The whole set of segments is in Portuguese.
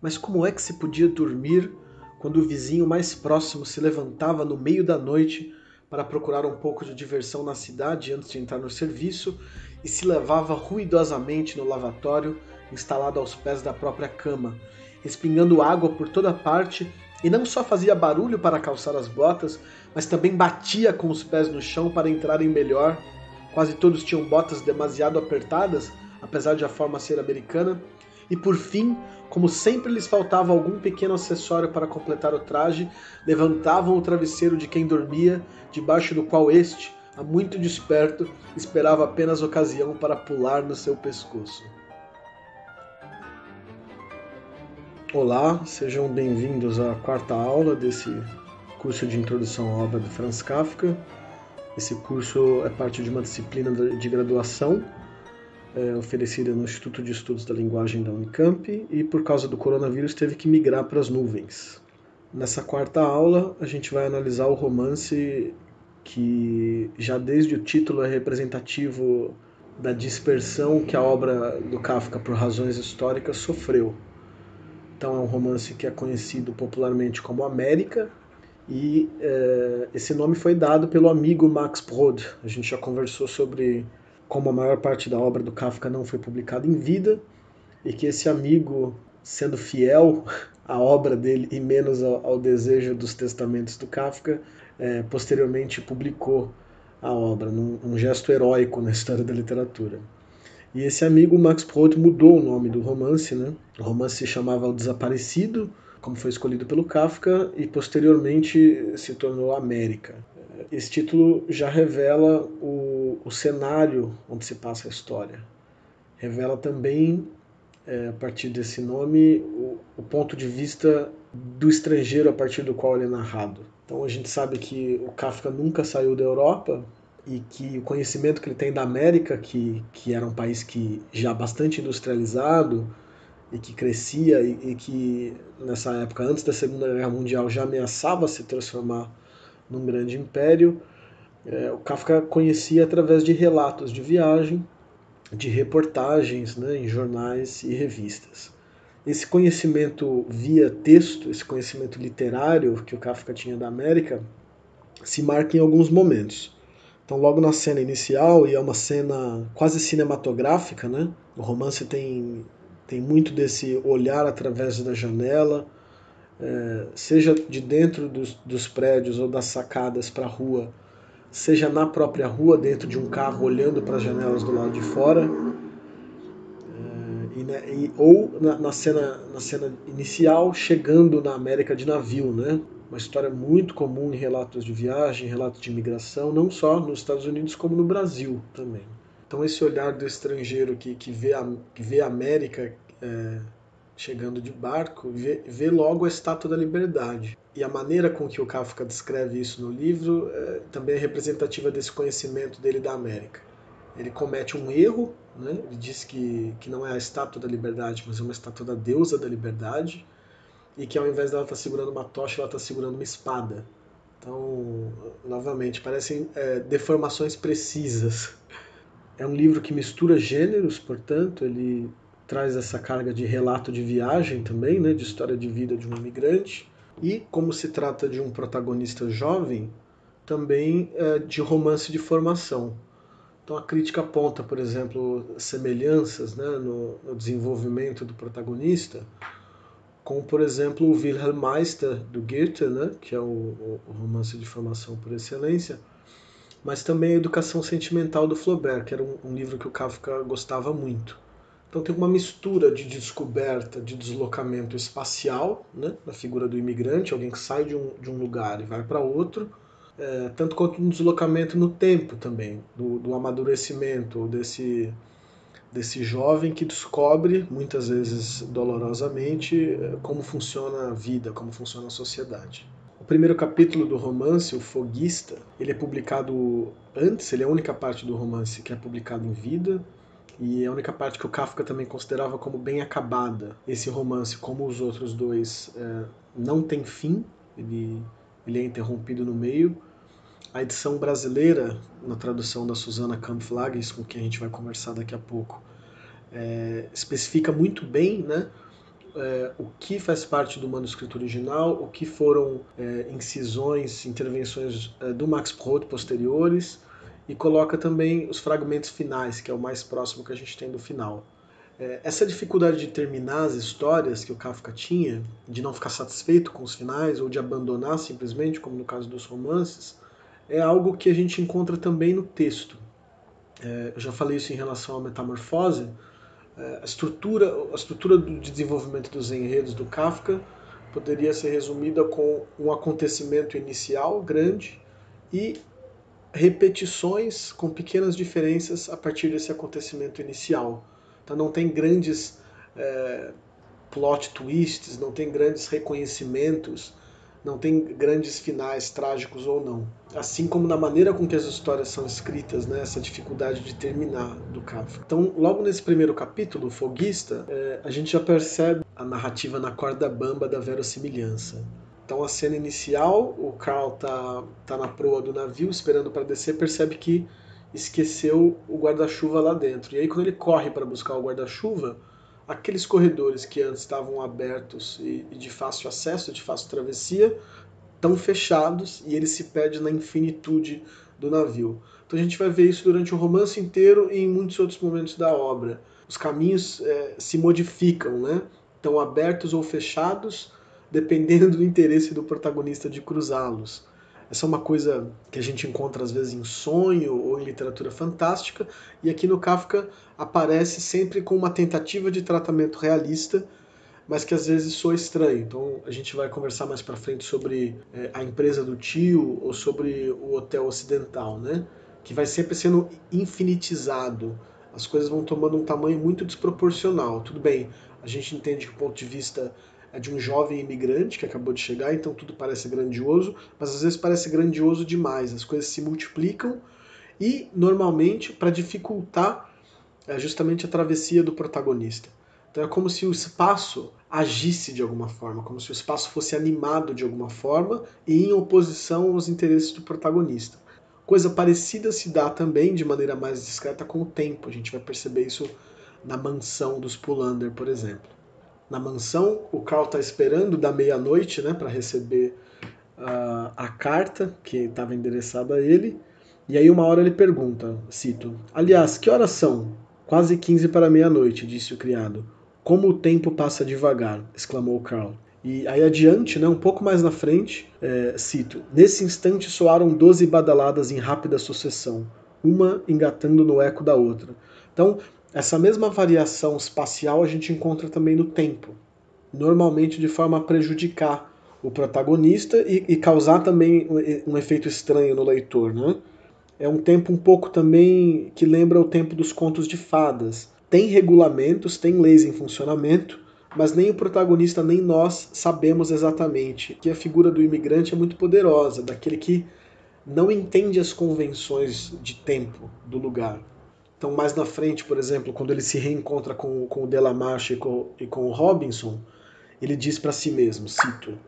Mas como é que se podia dormir quando o vizinho mais próximo se levantava no meio da noite para procurar um pouco de diversão na cidade antes de entrar no serviço e se levava ruidosamente no lavatório instalado aos pés da própria cama, respingando água por toda parte e não só fazia barulho para calçar as botas, mas também batia com os pés no chão para entrarem melhor. Quase todos tinham botas demasiado apertadas, apesar de a forma ser americana. E por fim, como sempre lhes faltava algum pequeno acessório para completar o traje, levantavam o travesseiro de quem dormia, debaixo do qual este, há muito desperto, esperava apenas ocasião para pular no seu pescoço. Olá, sejam bem-vindos à quarta aula desse curso de Introdução à Obra de Franz Kafka. Esse curso é parte de uma disciplina de graduação oferecida no Instituto de Estudos da Linguagem da Unicamp e, por causa do coronavírus, teve que migrar para as nuvens. Nessa quarta aula, a gente vai analisar o romance que, já desde o título, é representativo da dispersão que a obra do Kafka, por razões históricas, sofreu. Então é um romance que é conhecido popularmente como América, e esse nome foi dado pelo amigo Max Brod. A gente já conversou sobre como a maior parte da obra do Kafka não foi publicada em vida, e que esse amigo, sendo fiel à obra dele e menos ao desejo dos testamentos do Kafka, posteriormente publicou a obra, num gesto heróico na história da literatura. E esse amigo, Max Brod, mudou o nome do romance, né? O romance se chamava O Desaparecido, como foi escolhido pelo Kafka, e posteriormente se tornou América. Esse título já revela o cenário onde se passa a história. Revela também, a partir desse nome, o ponto de vista do estrangeiro a partir do qual ele é narrado. Então a gente sabe que o Kafka nunca saiu da Europa, e que o conhecimento que ele tem da América, que era um país que já bastante industrializado e que crescia e que nessa época, antes da Segunda Guerra Mundial, já ameaçava se transformar num grande império, o Kafka conhecia através de relatos de viagem, de reportagens, né, em jornais e revistas. Esse conhecimento via texto, esse conhecimento literário que o Kafka tinha da América, se marca em alguns momentos. Então, logo na cena inicial, e é uma cena quase cinematográfica, né? O romance tem muito desse olhar através da janela, seja de dentro dos prédios ou das sacadas para a rua, seja na própria rua, dentro de um carro, olhando para as janelas do lado de fora, ou na cena inicial, chegando na América de navio, né? Uma história muito comum em relatos de viagem, relatos de imigração, não só nos Estados Unidos, como no Brasil também. Então esse olhar do estrangeiro que vê a América chegando de barco, vê logo a Estátua da Liberdade. E a maneira com que o Kafka descreve isso no livro também é representativa desse conhecimento dele da América. Ele comete um erro, né? Ele diz que não é a Estátua da Liberdade, mas é uma estátua da deusa da liberdade, e que ao invés dela estar segurando uma tocha, ela está segurando uma espada. Então, novamente, parecem deformações precisas. É um livro que mistura gêneros, portanto, ele traz essa carga de relato de viagem também, né, de história de vida de um imigrante, e como se trata de um protagonista jovem, também de romance de formação. Então a crítica aponta, por exemplo, semelhanças, né, no desenvolvimento do protagonista, como, por exemplo, o Wilhelm Meister, do Goethe, né, que é o romance de formação por excelência, mas também a Educação Sentimental do Flaubert, que era um livro que o Kafka gostava muito. Então tem uma mistura de descoberta, de deslocamento espacial, né, na figura do imigrante, alguém que sai de um lugar e vai para outro, tanto quanto um deslocamento no tempo também, do amadurecimento desse jovem que descobre, muitas vezes dolorosamente, como funciona a vida, como funciona a sociedade. O primeiro capítulo do romance, O Foguista, ele é publicado antes, ele é a única parte do romance que é publicado em vida, e é a única parte que o Kafka também considerava como bem acabada. Esse romance, como os outros dois, não tem fim, ele é interrompido no meio. A edição brasileira, na tradução da Susana Kampf-Lages, com quem a gente vai conversar daqui a pouco, especifica muito bem, né, o que faz parte do manuscrito original, o que foram incisões, intervenções do Max Brod posteriores, e coloca também os fragmentos finais, que é o mais próximo que a gente tem do final. Essa dificuldade de terminar as histórias que o Kafka tinha, de não ficar satisfeito com os finais, ou de abandonar simplesmente, como no caso dos romances, é algo que a gente encontra também no texto. Eu já falei isso em relação à Metamorfose. A estrutura de desenvolvimento dos enredos do Kafka poderia ser resumida com um acontecimento inicial grande e repetições com pequenas diferenças a partir desse acontecimento inicial. Então não tem grandes plot twists, não tem grandes reconhecimentos, não tem grandes finais trágicos ou não. Assim como na maneira com que as histórias são escritas, né, essa dificuldade de terminar do Kafka. Então, logo nesse primeiro capítulo, o Foguista, a gente já percebe a narrativa na corda bamba da verossimilhança. Então, a cena inicial, o Carl tá na proa do navio, esperando para descer, percebe que esqueceu o guarda-chuva lá dentro. E aí, quando ele corre para buscar o guarda-chuva, aqueles corredores que antes estavam abertos e de fácil acesso, de fácil travessia, estão fechados e ele se perde na infinitude do navio. Então a gente vai ver isso durante o romance inteiro e em muitos outros momentos da obra. Os caminhos se modificam, né? Estão abertos ou fechados, dependendo do interesse do protagonista de cruzá-los. Essa é uma coisa que a gente encontra às vezes em sonho ou em literatura fantástica, e aqui no Kafka aparece sempre com uma tentativa de tratamento realista, mas que às vezes soa estranho. Então a gente vai conversar mais para frente sobre a empresa do tio ou sobre o hotel ocidental, né? Que vai sempre sendo infinitizado. As coisas vão tomando um tamanho muito desproporcional. Tudo bem, a gente entende que o ponto de vista é de um jovem imigrante que acabou de chegar, então tudo parece grandioso, mas às vezes parece grandioso demais. As coisas se multiplicam e, normalmente, para dificultar justamente a travessia do protagonista. Então é como se o espaço agisse de alguma forma, como se o espaço fosse animado de alguma forma e em oposição aos interesses do protagonista. Coisa parecida se dá também de maneira mais discreta com o tempo. A gente vai perceber isso na mansão dos Pulander, por exemplo. Na mansão, o Carl está esperando da meia-noite, né, para receber a carta que estava endereçada a ele. E aí uma hora ele pergunta, cito, aliás, que horas são? Quase 15 para meia-noite, disse o criado. Como o tempo passa devagar, exclamou Carl. E aí adiante, né, um pouco mais na frente, cito, nesse instante soaram 12 badaladas em rápida sucessão, uma engatando no eco da outra. Então, essa mesma variação espacial a gente encontra também no tempo, normalmente de forma a prejudicar o protagonista e causar também um efeito estranho no leitor, né? É um tempo um pouco também que lembra o tempo dos contos de fadas. Tem regulamentos, tem leis em funcionamento, mas nem o protagonista nem nós sabemos exatamente. Que a figura do imigrante é muito poderosa, daquele que não entende as convenções de tempo do lugar. Então, mais na frente, por exemplo, quando ele se reencontra com o Delamarche e com o Robinson, ele diz para si mesmo, cito,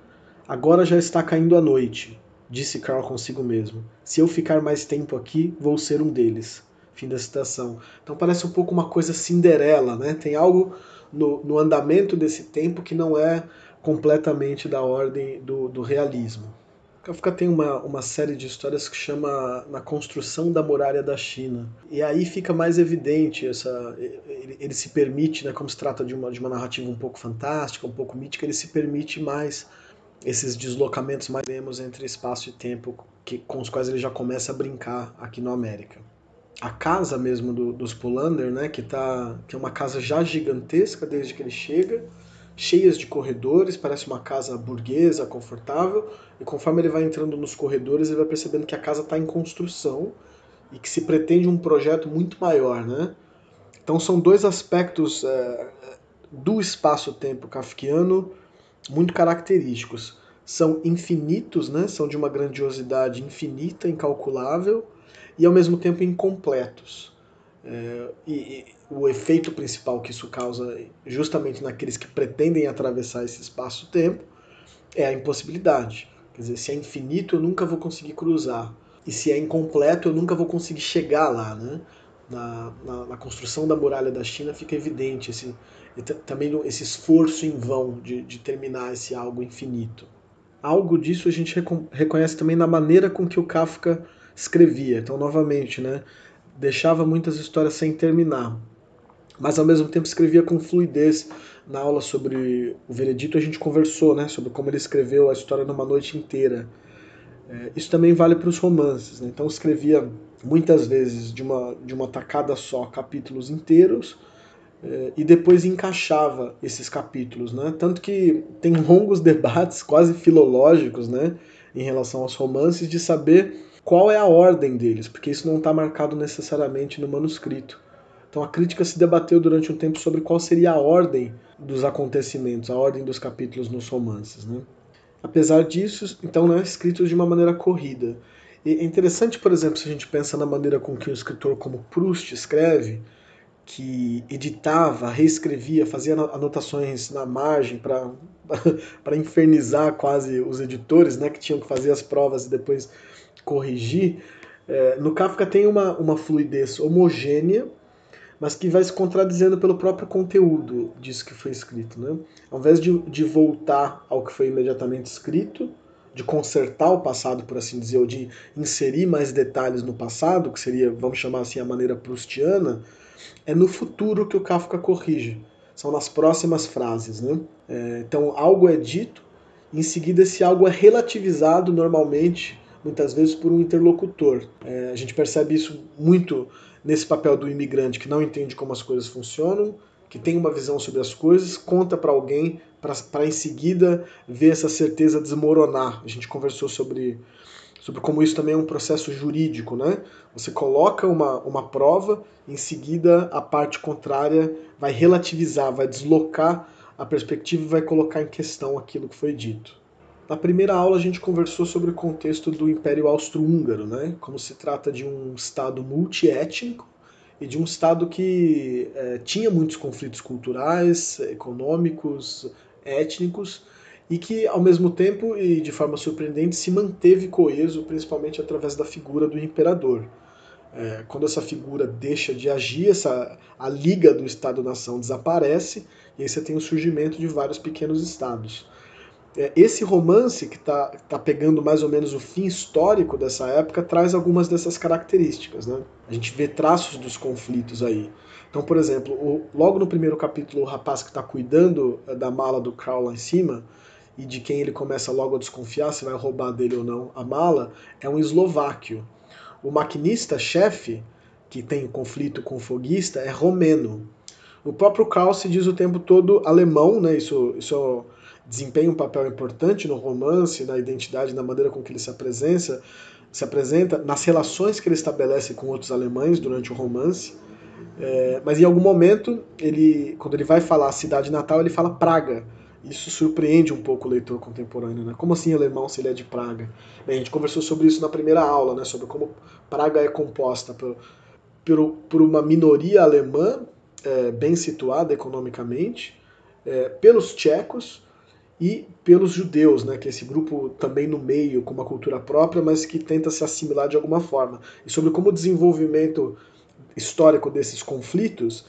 agora já está caindo a noite, disse Carl consigo mesmo. Se eu ficar mais tempo aqui, vou ser um deles. Fim da citação. Então parece um pouco uma coisa Cinderela, né? Tem algo no andamento desse tempo que não é completamente da ordem do realismo. Kafka tem uma série de histórias que chama Na Construção da Muralha da China. E aí fica mais evidente, ele se permite, né, como se trata de uma narrativa um pouco fantástica, um pouco mítica, ele se permite mais esses deslocamentos mais extremos entre espaço e tempo com os quais ele já começa a brincar aqui no América. A casa mesmo dos Pulander, né, que é uma casa já gigantesca desde que ele chega, cheias de corredores, parece uma casa burguesa, confortável, e conforme ele vai entrando nos corredores, ele vai percebendo que a casa está em construção e que se pretende um projeto muito maior, né? Então são dois aspectos do espaço-tempo kafkiano muito característicos. São infinitos, né? São de uma grandiosidade infinita, incalculável, e ao mesmo tempo incompletos. E o efeito principal que isso causa justamente naqueles que pretendem atravessar esse espaço-tempo é a impossibilidade. Quer dizer, se é infinito eu nunca vou conseguir cruzar. E se é incompleto eu nunca vou conseguir chegar lá, né? na construção da muralha da China fica evidente também esse esforço em vão de terminar esse algo infinito. Algo disso a gente reconhece também na maneira com que o Kafka escrevia. Então, novamente, né, deixava muitas histórias sem terminar, mas ao mesmo tempo escrevia com fluidez. Na aula sobre o Veredito a gente conversou, né, sobre como ele escreveu a história numa noite inteira. Isso também vale para os romances, né? Então escrevia muitas vezes de uma tacada só capítulos inteiros, e depois encaixava esses capítulos, né? Tanto que tem longos debates quase filológicos, né, em relação aos romances, de saber qual é a ordem deles, porque isso não está marcado necessariamente no manuscrito. Então a crítica se debateu durante um tempo sobre qual seria a ordem dos acontecimentos, a ordem dos capítulos nos romances, né? Apesar disso, então, não é escrito de uma maneira corrida. E é interessante, por exemplo, se a gente pensa na maneira com que um escritor como Proust escreve, que editava, reescrevia, fazia anotações na margem para infernizar quase os editores, né, que tinham que fazer as provas e depois corrigir. No Kafka tem uma fluidez homogênea, mas que vai se contradizendo pelo próprio conteúdo disso que foi escrito, né? Ao invés de voltar ao que foi imediatamente escrito, de consertar o passado, por assim dizer, ou de inserir mais detalhes no passado, que seria, vamos chamar assim, a maneira proustiana, é no futuro que o Kafka corrige. São nas próximas frases, né? Então, algo é dito, em seguida esse algo é relativizado normalmente, muitas vezes por um interlocutor. A gente percebe isso muito nesse papel do imigrante que não entende como as coisas funcionam, que tem uma visão sobre as coisas, conta para alguém, para em seguida ver essa certeza desmoronar. A gente conversou sobre como isso também é um processo jurídico, né? Você coloca uma prova, em seguida a parte contrária vai relativizar, vai deslocar a perspectiva e vai colocar em questão aquilo que foi dito. Na primeira aula a gente conversou sobre o contexto do Império Austro-Húngaro, né? Como se trata de um Estado multiétnico e de um Estado que tinha muitos conflitos culturais, econômicos, étnicos, e que, ao mesmo tempo, e de forma surpreendente, se manteve coeso, principalmente através da figura do imperador. Quando essa figura deixa de agir, a liga do Estado-nação desaparece, e aí você tem o surgimento de vários pequenos estados. Esse romance, que tá pegando mais ou menos o fim histórico dessa época, traz algumas dessas características, né? A gente vê traços dos conflitos aí. Então, por exemplo, logo no primeiro capítulo, o rapaz que está cuidando da mala do Karl lá em cima, e de quem ele começa logo a desconfiar se vai roubar dele ou não a mala, é um eslováquio. O maquinista-chefe, que tem conflito com o foguista, é romeno. O próprio Karl se diz o tempo todo alemão, né? Isso desempenha um papel importante no romance, na identidade, na maneira com que ele se apresenta, nas relações que ele estabelece com outros alemães durante o romance. Mas em algum momento, quando ele vai falar a cidade natal, ele fala Praga. Isso surpreende um pouco o leitor contemporâneo, né? Como assim alemão se ele é de Praga? Bem, a gente conversou sobre isso na primeira aula, né? Sobre como Praga é composta por uma minoria alemã bem situada economicamente, pelos tchecos e pelos judeus, né? Que é esse grupo também no meio, com uma cultura própria, mas que tenta se assimilar de alguma forma. E sobre como o desenvolvimento histórico desses conflitos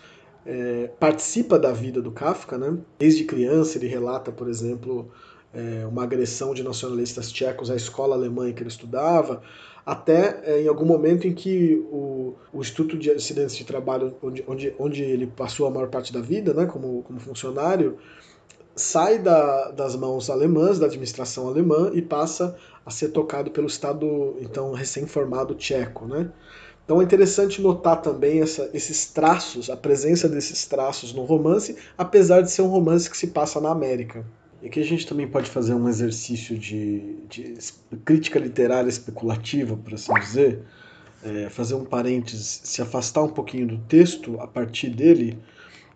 participa da vida do Kafka, né? Desde criança ele relata, por exemplo, uma agressão de nacionalistas tchecos à escola alemã em que ele estudava, até em algum momento em que o Instituto de Acidentes de Trabalho, onde ele passou a maior parte da vida, né, como funcionário, sai das mãos alemãs, da administração alemã, e passa a ser tocado pelo Estado, então, recém-formado tcheco, né? Então é interessante notar também esses traços, a presença desses traços no romance, apesar de ser um romance que se passa na América. E aqui a gente também pode fazer um exercício de crítica literária especulativa, por assim dizer, fazer um parênteses, se afastar um pouquinho do texto a partir dele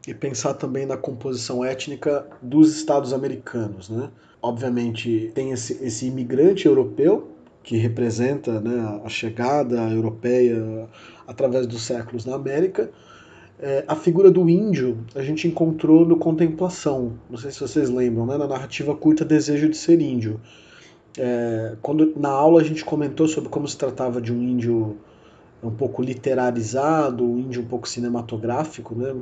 e pensar também na composição étnica dos Estados americanos, né? Obviamente tem esse imigrante europeu, que representa, né, a chegada europeia através dos séculos na América. A figura do índio a gente encontrou no Contemplação, não sei se vocês lembram, né, na narrativa curta Desejo de Ser Índio. Quando na aula a gente comentou sobre como se tratava de um índio é um pouco literarizado, um índio um pouco cinematográfico, né?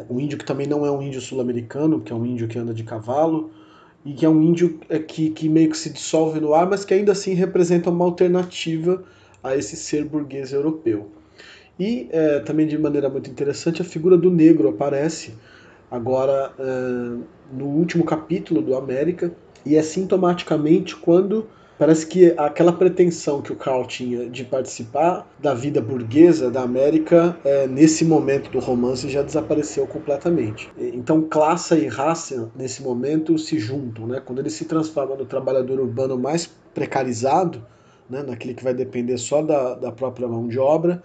Um índio que também não é um índio sul-americano, que é um índio que anda de cavalo, e que é um índio que meio que se dissolve no ar, mas que ainda assim representa uma alternativa a esse ser burguês europeu. E também de maneira muito interessante a figura do negro aparece agora no último capítulo do América, e é sintomaticamente quando parece que aquela pretensão que o Carl tinha de participar da vida burguesa da América, nesse momento do romance já desapareceu completamente. Então classe e raça nesse momento se juntam, né? Quando ele se transforma no trabalhador urbano mais precarizado, né? Naquele que vai depender só da própria mão de obra,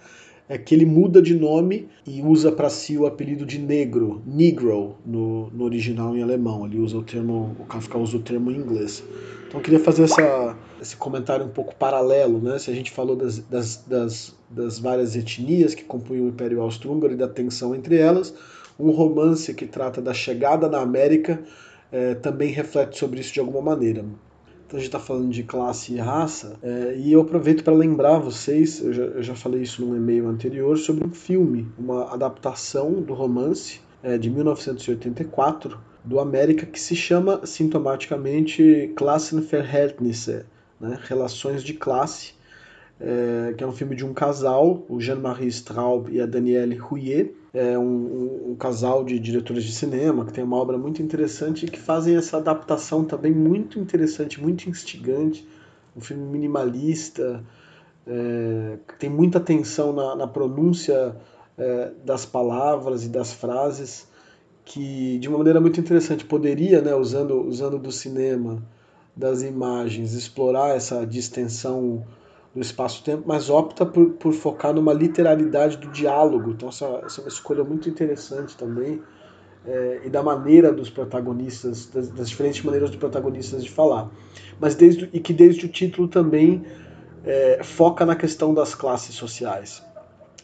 é que ele muda de nome e usa para si o apelido de negro, negro, no original em alemão. Ele usa o Kafka usa o termo em inglês. Então eu queria fazer esse comentário um pouco paralelo, né? Se a gente falou das várias etnias que compunham o Império Austro-Húngaro e da tensão entre elas, um romance que trata da chegada na América também reflete sobre isso de alguma maneira. Então a gente está falando de classe e raça, e eu aproveito para lembrar vocês, eu já falei isso num e-mail anterior, sobre um filme, uma adaptação do romance de 1984, do América, que se chama sintomaticamente Klassenverhältnisse, né? Relações de classe, que é um filme de um casal, o Jean-Marie Straub e a Danielle Rouillet, um casal de diretores de cinema que tem uma obra muito interessante e que fazem essa adaptação também muito interessante, muito instigante, um filme minimalista, que tem muita atenção na pronúncia das palavras e das frases, que de uma maneira muito interessante poderia, né, usando do cinema, das imagens, explorar essa distensão do espaço-tempo, mas opta por focar numa literalidade do diálogo. Então essa é uma escolha muito interessante também, e da maneira dos protagonistas, das diferentes maneiras dos protagonistas de falar. Mas que desde o título também foca na questão das classes sociais.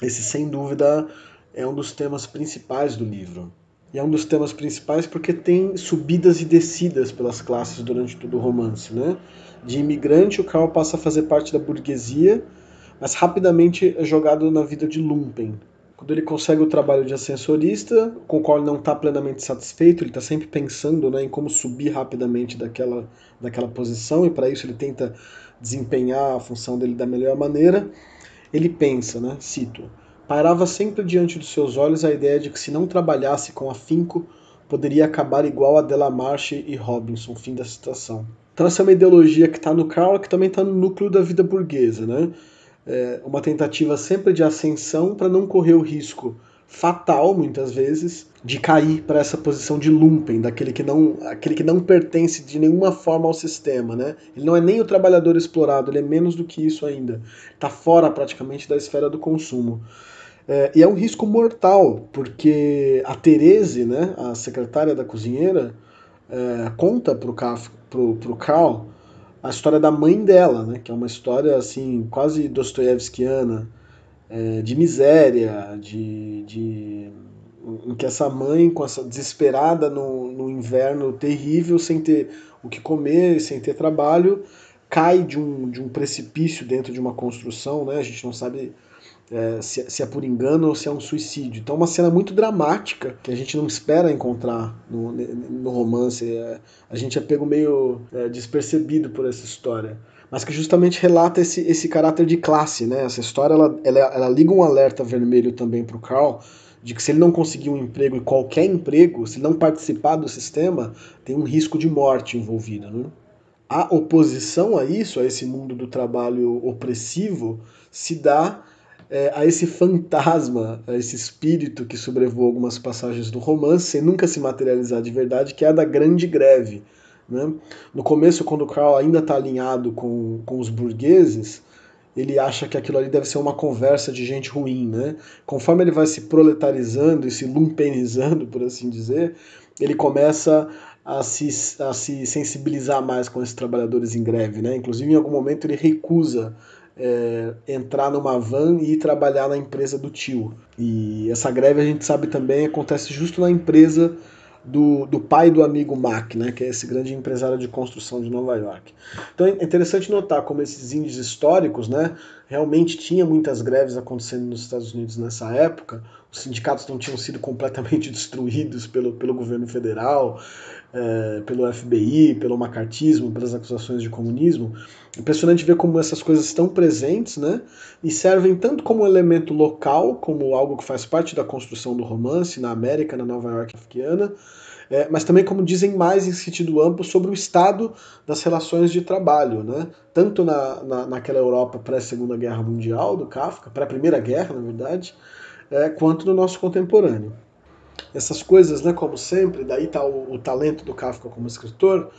Esse, sem dúvida, é um dos temas principais do livro. E é um dos temas principais porque tem subidas e descidas pelas classes durante todo o romance, né? De imigrante, o Carl passa a fazer parte da burguesia, mas rapidamente é jogado na vida de lumpen. Quando ele consegue o trabalho de ascensorista, com o qual ele não está plenamente satisfeito, ele está sempre pensando, né, em como subir rapidamente daquela posição, e para isso ele tenta desempenhar a função dele da melhor maneira. Ele pensa, né, cito, pairava sempre diante dos seus olhos a ideia de que se não trabalhasse com afinco, poderia acabar igual a Delamarche e Robinson, fim da citação. Então essa é uma ideologia que está no Carl, que também está no núcleo da vida burguesa, né? Uma tentativa sempre de ascensão para não correr o risco fatal, muitas vezes, de cair para essa posição de lumpen, aquele que não pertence de nenhuma forma ao sistema, né? Ele não é nem o trabalhador explorado, ele é menos do que isso ainda. Está fora praticamente da esfera do consumo. E é um risco mortal, porque a Therese, né, a secretária da cozinheira, conta pro Carl a história da mãe dela, né, que é uma história assim quase dostoiévskiana, de miséria, em que essa mãe, com essa desesperada no inverno terrível, sem ter o que comer, sem ter trabalho, cai de um precipício dentro de uma construção, né? A gente não sabe se é por engano ou se é um suicídio. Então é uma cena muito dramática que a gente não espera encontrar no romance. A gente é pego meio despercebido por essa história. Mas que justamente relata esse caráter de classe, né? Essa história ela liga um alerta vermelho também para o Carl, de que se ele não conseguir um emprego, e qualquer emprego, se não participar do sistema, tem um risco de morte envolvido, né? A oposição a isso, a esse mundo do trabalho opressivo, se dá a esse fantasma, a esse espírito que sobrevoa algumas passagens do romance, sem nunca se materializar de verdade, que é a da grande greve. Né? No começo, quando o Carl ainda está alinhado com os burgueses, ele acha que aquilo ali deve ser uma conversa de gente ruim. Né? Conforme ele vai se proletarizando e se lumpenizando, por assim dizer, ele começa a se sensibilizar mais com esses trabalhadores em greve. Né? Inclusive, em algum momento, ele recusa entrar numa van e ir trabalhar na empresa do tio. E essa greve, a gente sabe também, acontece justo na empresa do pai do amigo Mack, né, que é esse grande empresário de construção de Nova York. Então é interessante notar como esses índices históricos, né, realmente tinha muitas greves acontecendo nos Estados Unidos nessa época, os sindicatos não tinham sido completamente destruídos pelo governo federal, pelo FBI, pelo macartismo, pelas acusações de comunismo. Impressionante ver como essas coisas estão presentes, né, e servem tanto como elemento local, como algo que faz parte da construção do romance na América, na Nova York kafkiana, mas também, como dizem mais em sentido amplo, sobre o estado das relações de trabalho, né? Tanto naquela Europa pré-Segunda Guerra Mundial do Kafka, pré-Primeira Guerra, na verdade, quanto no nosso contemporâneo. Essas coisas, né, como sempre, daí está o talento do Kafka como escritor,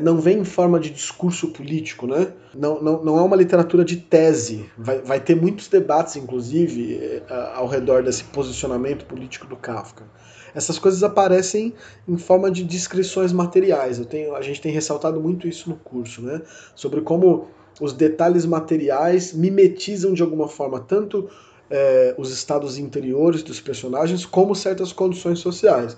não vem em forma de discurso político, né? Não é uma literatura de tese. Vai ter muitos debates, inclusive, ao redor desse posicionamento político do Kafka. Essas coisas aparecem em forma de descrições materiais. A gente tem ressaltado muito isso no curso, né? Sobre como os detalhes materiais mimetizam de alguma forma tanto os estados interiores dos personagens como certas condições sociais.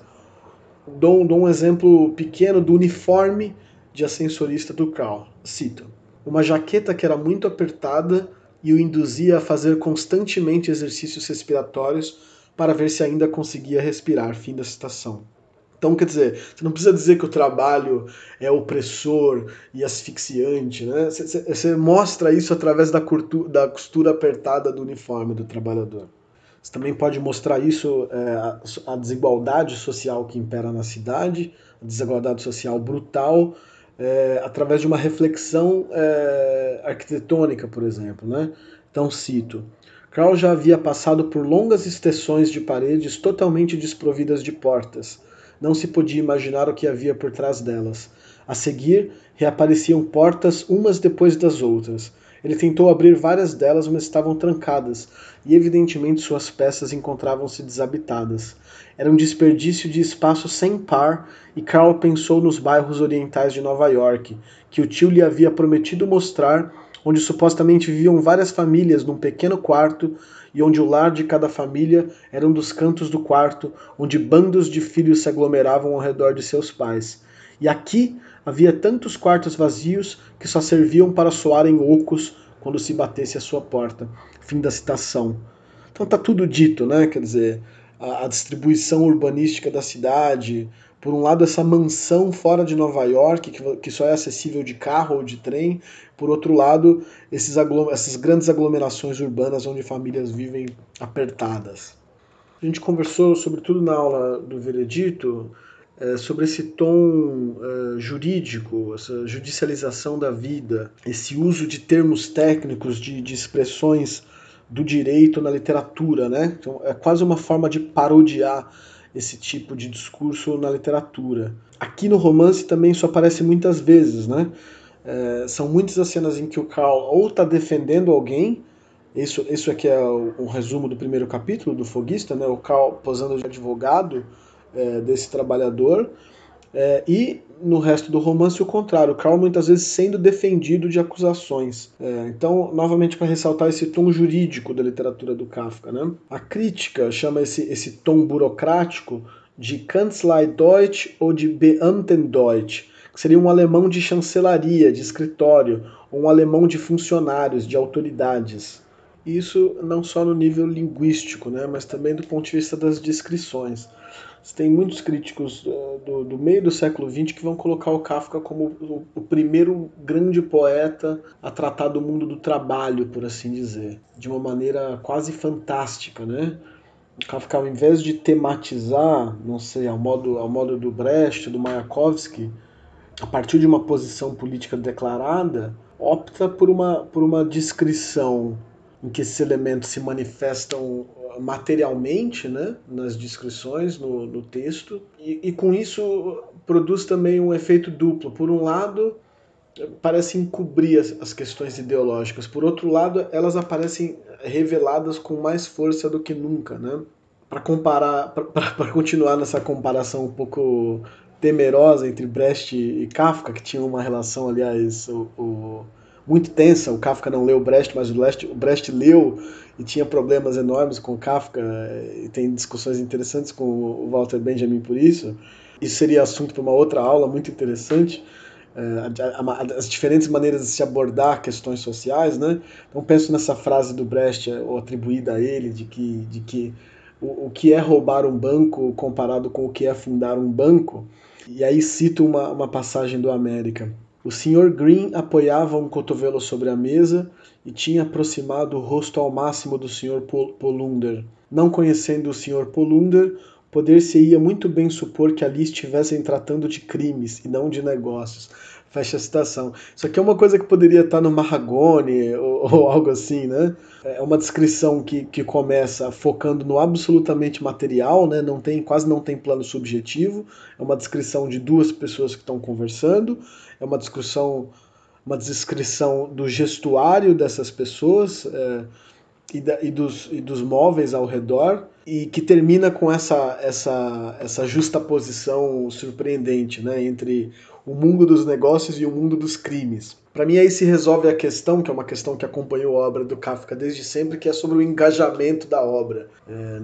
Dou um exemplo pequeno do uniforme de ascensorista do Carl. Cito: uma jaqueta que era muito apertada e o induzia a fazer constantemente exercícios respiratórios para ver se ainda conseguia respirar. Fim da citação. Então, quer dizer, você não precisa dizer que o trabalho é opressor e asfixiante, né? Você mostra isso através da costura apertada do uniforme do trabalhador. Você também pode mostrar isso, a desigualdade social que impera na cidade, a desigualdade social brutal, através de uma reflexão arquitetônica, por exemplo, né? Então, cito: Carl já havia passado por longas extensões de paredes totalmente desprovidas de portas. Não se podia imaginar o que havia por trás delas. A seguir, reapareciam portas umas depois das outras. Ele tentou abrir várias delas, mas estavam trancadas, e evidentemente suas peças encontravam-se desabitadas. Era um desperdício de espaço sem par, e Carl pensou nos bairros orientais de Nova York, que o tio lhe havia prometido mostrar, onde supostamente viviam várias famílias num pequeno quarto, e onde o lar de cada família era um dos cantos do quarto, onde bandos de filhos se aglomeravam ao redor de seus pais. E aqui havia tantos quartos vazios que só serviam para soarem ocos quando se batesse a sua porta. Fim da citação. Então tá tudo dito, né? Quer dizer, a distribuição urbanística da cidade, por um lado essa mansão fora de Nova York, que só é acessível de carro ou de trem, por outro lado essas grandes aglomerações urbanas onde famílias vivem apertadas. A gente conversou, sobretudo na aula do Veredito, sobre esse tom jurídico, essa judicialização da vida, esse uso de termos técnicos, de expressões do direito na literatura, né? Então, é quase uma forma de parodiar esse tipo de discurso na literatura. Aqui no romance também isso aparece muitas vezes, né? São muitas as cenas em que o Carl ou está defendendo alguém, isso aqui é um resumo do primeiro capítulo do Foguista, né? O Carl posando de advogado desse trabalhador, e no resto do romance o contrário, o Carl muitas vezes sendo defendido de acusações. Então, novamente, para ressaltar esse tom jurídico da literatura do Kafka, né? A crítica chama esse tom burocrático de Kanzlei-Deutsch ou de Beamtendeutsch, que seria um alemão de chancelaria, de escritório, ou um alemão de funcionários, de autoridades. Isso não só no nível linguístico, né, mas também do ponto de vista das descrições. Tem muitos críticos do meio do século XX que vão colocar o Kafka como o primeiro grande poeta a tratar do mundo do trabalho, por assim dizer, de uma maneira quase fantástica, né? O Kafka, ao invés de tematizar, não sei, ao modo do Brecht, do Mayakovsky, a partir de uma posição política declarada, opta por uma descrição em que esses elementos se manifestam materialmente, né, nas descrições, no texto, e com isso produz também um efeito duplo. Por um lado, parece encobrir as questões ideológicas, por outro lado, elas aparecem reveladas com mais força do que nunca, né? Para continuar nessa comparação um pouco temerosa entre Brecht e Kafka, que tinha uma relação, aliás, muito tensa. O Kafka não leu Brecht, mas o Brecht leu e tinha problemas enormes com o Kafka, e tem discussões interessantes com o Walter Benjamin por isso. Isso seria assunto para uma outra aula muito interessante. As diferentes maneiras de se abordar questões sociais, né? Então penso nessa frase do Brecht, ou atribuída a ele, de que o que é roubar um banco comparado com o que é fundar um banco. E aí cito uma passagem do América. O Sr. Green apoiava um cotovelo sobre a mesa e tinha aproximado o rosto ao máximo do Sr. Polunder. Não conhecendo o Sr. Polunder, poder-se-ia muito bem supor que ali estivessem tratando de crimes e não de negócios. Fecha a citação. Isso aqui é uma coisa que poderia estar no Marragone ou algo assim, né? É uma descrição que começa focando no absolutamente material, né? Quase não tem plano subjetivo. É uma descrição de duas pessoas que estão conversando. É uma descrição do gestuário dessas pessoas, e dos móveis ao redor, e que termina com essa justaposição surpreendente, né, entre o mundo dos negócios e o mundo dos crimes. Para mim aí se resolve a questão, que é uma questão que acompanhou a obra do Kafka desde sempre, que é sobre o engajamento da obra.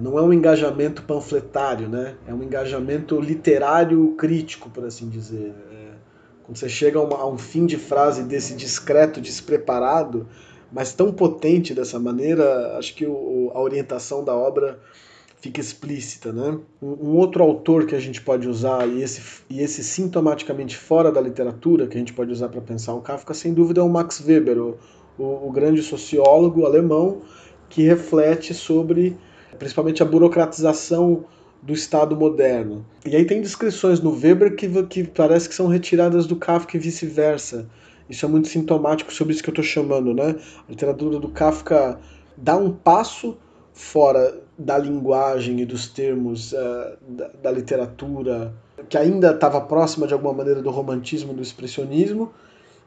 Não é um engajamento panfletário, né, é um engajamento literário crítico, por assim dizer. Quando você chega a um fim de frase desse discreto, despreparado, mas tão potente dessa maneira, acho que a orientação da obra fica explícita, né? Um outro autor que a gente pode usar, e esse sintomaticamente fora da literatura, que a gente pode usar para pensar o Kafka, sem dúvida é o Max Weber, o grande sociólogo alemão, que reflete sobre, principalmente, a burocratização do Estado moderno. E aí tem descrições no Weber que parece que são retiradas do Kafka e vice-versa. Isso é muito sintomático sobre isso que eu estou chamando, né? A literatura do Kafka dá um passo fora da linguagem e dos termos da literatura, que ainda estava próxima de alguma maneira do romantismo, do expressionismo,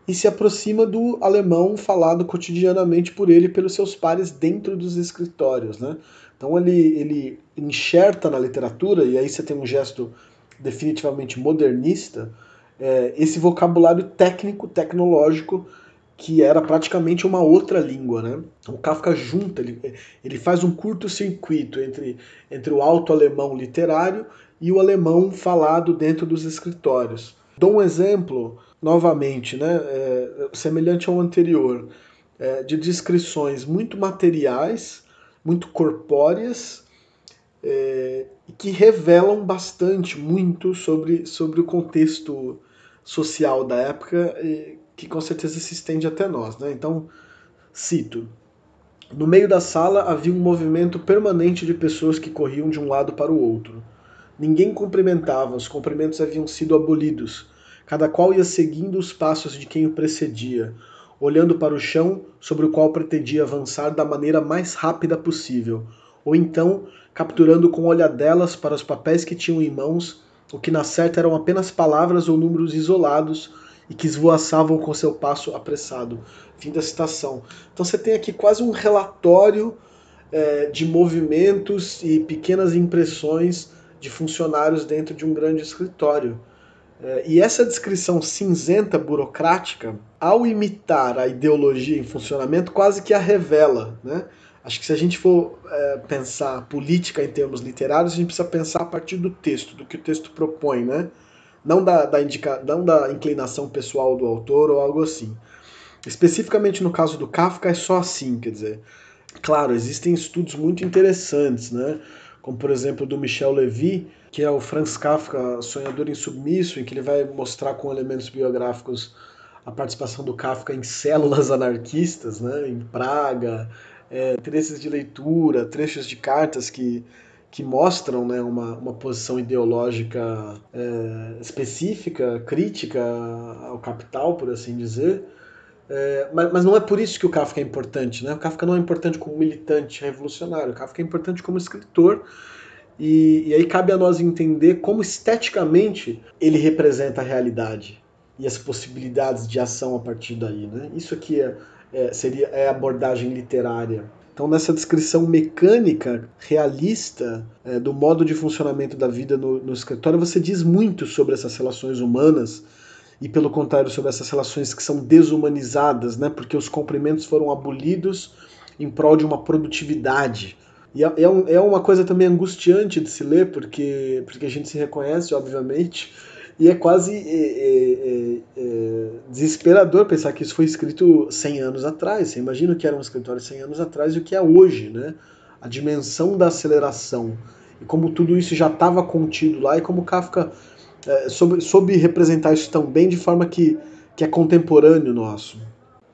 e se aproxima do alemão falado cotidianamente por ele e pelos seus pares dentro dos escritórios, né? Então ele enxerta na literatura, e aí você tem um gesto definitivamente modernista, esse vocabulário técnico, tecnológico, que era praticamente uma outra língua, né? O Kafka junta, ele faz um curto-circuito entre o alto-alemão literário e o alemão falado dentro dos escritórios. Dou um exemplo, novamente, né, semelhante ao anterior, de descrições muito materiais, muito corpóreas, que revelam muito sobre o contexto social da época, que com certeza se estende até nós, né? Então, cito: no meio da sala havia um movimento permanente de pessoas que corriam de um lado para o outro. Ninguém cumprimentava, os cumprimentos haviam sido abolidos. Cada qual ia seguindo os passos de quem o precedia, olhando para o chão sobre o qual pretendia avançar da maneira mais rápida possível, ou então capturando com olhadelas para os papéis que tinham em mãos o que na certa eram apenas palavras ou números isolados e que esvoaçavam com seu passo apressado. Fim da citação. Então você tem aqui quase um relatório de movimentos e pequenas impressões de funcionários dentro de um grande escritório. E essa descrição cinzenta, burocrática, ao imitar a ideologia em funcionamento, quase que a revela, né? Acho que se a gente for pensar política em termos literários, a gente precisa pensar a partir do texto, do que o texto propõe, né? Não da inclinação pessoal do autor ou algo assim. Especificamente no caso do Kafka é só assim, quer dizer, claro, existem estudos muito interessantes, né? Como por exemplo do Michel Levy, que é o Franz Kafka, Sonhador Insubmisso, em que ele vai mostrar com elementos biográficos a participação do Kafka em células anarquistas, né? Em Praga, trechos de leitura, trechos de cartas que mostram, né, uma posição ideológica específica, crítica ao capital, por assim dizer. Mas não é por isso que o Kafka é importante, né? O Kafka não é importante como militante revolucionário, o Kafka é importante como escritor, e aí cabe a nós entender como esteticamente ele representa a realidade e as possibilidades de ação a partir daí, né? Isso aqui seria a abordagem literária. Então, nessa descrição mecânica, realista, do modo de funcionamento da vida no escritório, você diz muito sobre essas relações humanas, e pelo contrário sobre essas relações que são desumanizadas, né? Porque os cumprimentos foram abolidos em prol de uma produtividade. E é uma coisa também angustiante de se ler, porque a gente se reconhece, obviamente, e é quase desesperador pensar que isso foi escrito 100 anos atrás. Você imagina o que era um escritório 100 anos atrás e o que é hoje, né? A dimensão da aceleração e como tudo isso já estava contido lá e como Kafka soube representar isso tão bem de forma que é contemporâneo nosso.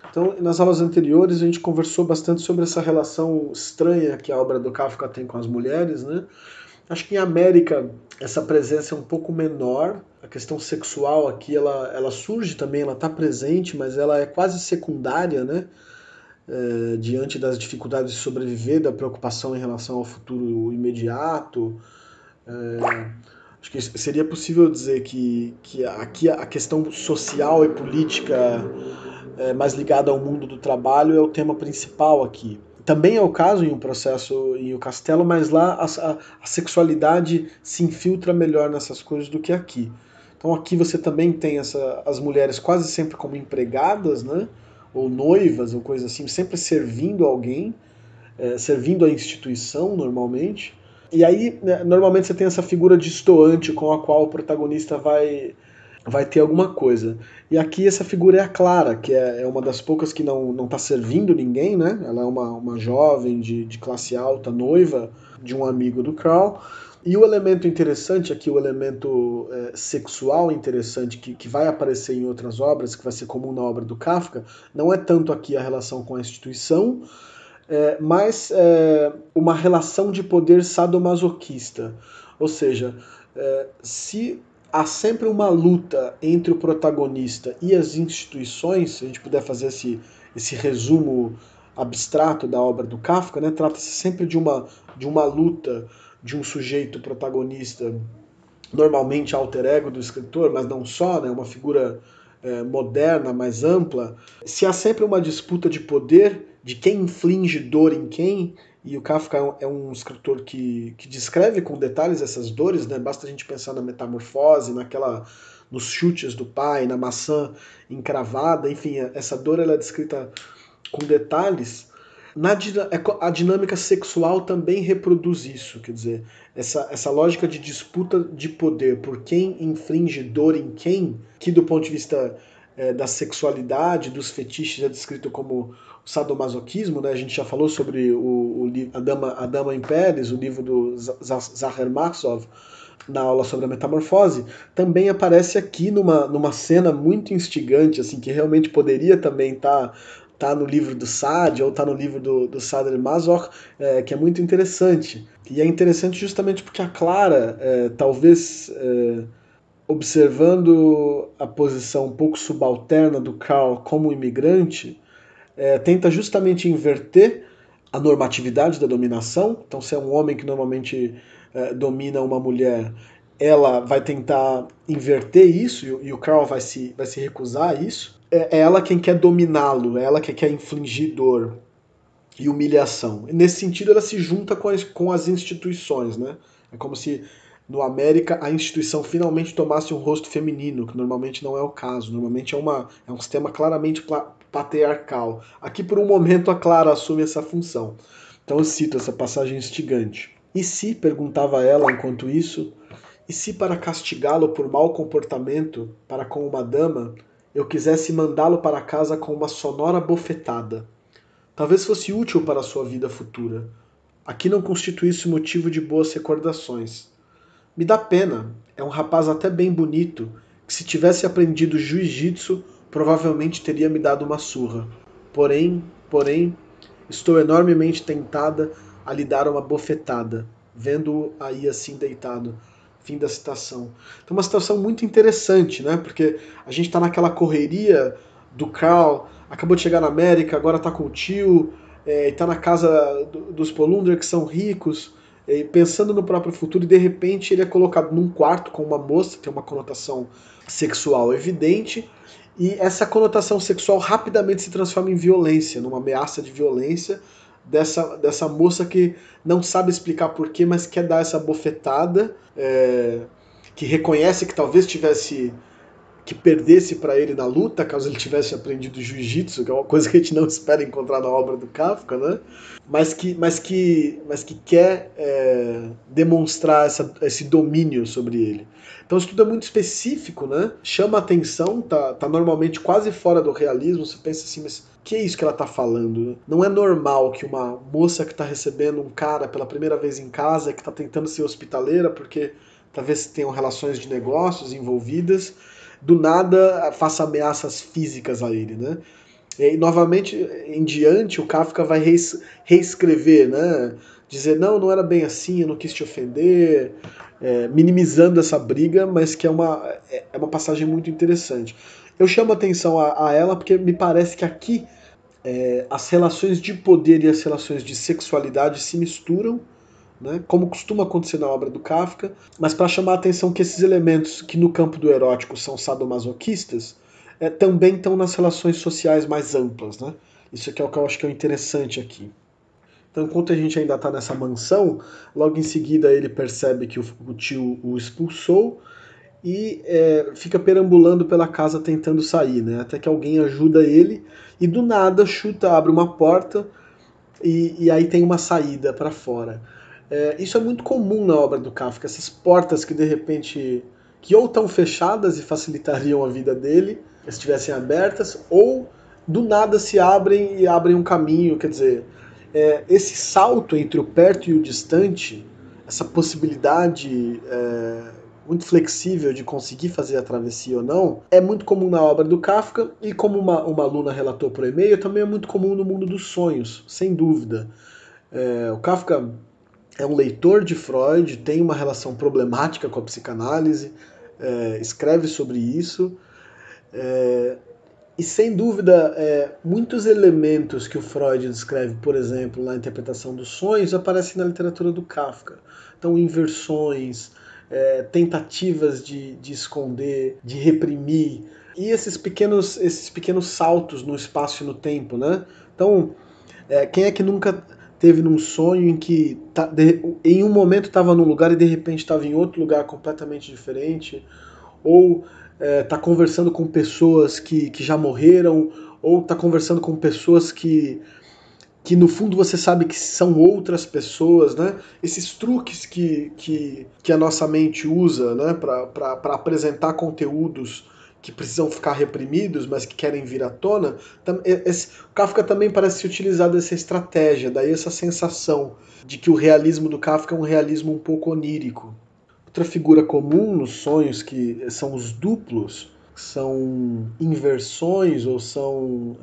Então, nas aulas anteriores, a gente conversou bastante sobre essa relação estranha que a obra do Kafka tem com as mulheres, né? Acho que em América essa presença é um pouco menor. A questão sexual aqui, ela surge também, ela está presente, mas ela é quase secundária, né? Diante das dificuldades de sobreviver, da preocupação em relação ao futuro imediato. Acho que seria possível dizer que aqui a questão social e política mais ligada ao mundo do trabalho é o tema principal aqui. Também é o caso em Um Processo em O Castelo, mas lá a sexualidade se infiltra melhor nessas coisas do que aqui. Então aqui você também tem as mulheres quase sempre como empregadas, né? Ou noivas, ou coisa assim, sempre servindo alguém, servindo a instituição normalmente. E aí, né, normalmente você tem essa figura distoante com a qual o protagonista vai ter alguma coisa. E aqui essa figura é a Clara, que é uma das poucas que não está servindo ninguém, né? Ela é uma jovem de classe alta, noiva de um amigo do Carl. E o elemento interessante aqui, o elemento sexual interessante que vai aparecer em outras obras, que vai ser comum na obra do Kafka, não é tanto aqui a relação com a instituição, mas uma relação de poder sadomasoquista. Ou seja, se há sempre uma luta entre o protagonista e as instituições, se a gente puder fazer esse resumo abstrato da obra do Kafka, né, trata-se sempre de uma luta de um sujeito protagonista, normalmente alter ego do escritor, mas não só, né, uma figura moderna, mais ampla. Se há sempre uma disputa de poder, de quem inflige dor em quem, e o Kafka é um escritor que descreve com detalhes essas dores, né? Basta a gente pensar na metamorfose, nos chutes do pai, na maçã encravada, enfim, essa dor ela é descrita com detalhes. A dinâmica sexual também reproduz isso, quer dizer, essa lógica de disputa de poder por quem inflige dor em quem, que do ponto de vista da sexualidade, dos fetiches é descrito como o sadomasoquismo, né? A gente já falou sobre a Dama em Peles, o livro do Zahar Marsov, na aula sobre a metamorfose, também aparece aqui numa cena muito instigante, assim, que realmente poderia também tá no livro do Sade ou tá no livro do Sadr Mazor, que é muito interessante. E é interessante justamente porque a Clara, talvez observando a posição um pouco subalterna do Carl como imigrante, tenta justamente inverter a normatividade da dominação. Então, se é um homem que normalmente domina uma mulher, ela vai tentar inverter isso e o Carl vai se recusar a isso. É ela quem quer dominá-lo, é ela que quer infligir dor e humilhação. E nesse sentido, ela se junta com as instituições, né? É como se no América a instituição finalmente tomasse um rosto feminino, que normalmente não é o caso. Normalmente é um sistema claramente patriarcal. Aqui, por um momento, a Clara assume essa função. Então eu cito essa passagem instigante. E se, perguntava ela enquanto isso, e se para castigá-lo por mau comportamento para com uma dama, eu quisesse mandá-lo para casa com uma sonora bofetada? Talvez fosse útil para a sua vida futura. Aqui não constituísse motivo de boas recordações. Me dá pena, é um rapaz até bem bonito, que se tivesse aprendido jiu-jitsu, provavelmente teria me dado uma surra. Porém, estou enormemente tentada a lhe dar uma bofetada, vendo-o aí assim deitado. Fim da citação. Então uma situação muito interessante, né? Porque a gente está naquela correria do Carl, acabou de chegar na América, agora está com o tio, está na casa dos Polunder, que são ricos, pensando no próprio futuro, e de repente ele é colocado num quarto com uma moça, tem uma conotação sexual evidente, e essa conotação sexual rapidamente se transforma em violência, numa ameaça de violência dessa moça que não sabe explicar porquê, mas quer dar essa bofetada, que reconhece que talvez tivesse que perdesse para ele na luta, caso ele tivesse aprendido jiu-jitsu, que é uma coisa que a gente não espera encontrar na obra do Kafka, né? Mas que quer demonstrar esse domínio sobre ele. Então isso tudo é muito específico, né? Chama atenção, tá normalmente quase fora do realismo. Você pensa assim, mas que é isso que ela tá falando? Não é normal que uma moça que tá recebendo um cara pela primeira vez em casa, que tá tentando ser hospitaleira porque talvez tenham relações de negócios envolvidas, do nada faça ameaças físicas a ele, né? E novamente, em diante, o Kafka vai reescrever, né? Dizer, não era bem assim, eu não quis te ofender, minimizando essa briga, mas que é uma passagem muito interessante. Eu chamo atenção a ela porque me parece que aqui as relações de poder e as relações de sexualidade se misturam, né, como costuma acontecer na obra do Kafka, mas para chamar a atenção que esses elementos que no campo do erótico são sadomasoquistas, também estão nas relações sociais mais amplas. Né? Isso aqui é o que eu acho que é interessante aqui. Então, enquanto a gente ainda está nessa mansão, logo em seguida ele percebe que o tio o expulsou e fica perambulando pela casa tentando sair, né? Até que alguém ajuda ele e do nada abre uma porta e aí tem uma saída para fora. Isso é muito comum na obra do Kafka, essas portas que de repente que ou estão fechadas e facilitariam a vida dele se estivessem abertas, ou do nada se abrem e abrem um caminho. Quer dizer, esse salto entre o perto e o distante, essa possibilidade muito flexível de conseguir fazer a travessia ou não, é muito comum na obra do Kafka, e como uma aluna relatou por e-mail, também é muito comum no mundo dos sonhos, sem dúvida. O Kafka é um leitor de Freud, tem uma relação problemática com a psicanálise, escreve sobre isso, e sem dúvida muitos elementos que o Freud descreve, por exemplo, na interpretação dos sonhos, aparecem na literatura do Kafka. Então, inversões, tentativas de esconder, de reprimir, e esses pequenos saltos no espaço e no tempo, né? Então, quem é que nunca teve num sonho em que em um momento estava num lugar e de repente estava em outro lugar completamente diferente, ou está conversando com pessoas que já morreram, ou está conversando com pessoas que no fundo você sabe que são outras pessoas, né? Esses truques que a nossa mente usa, né, para apresentar conteúdos que precisam ficar reprimidos, mas que querem vir à tona. O Kafka também parece se utilizar dessa estratégia, daí essa sensação de que o realismo do Kafka é um realismo um pouco onírico. Outra figura comum nos sonhos que são os duplos, são inversões ou são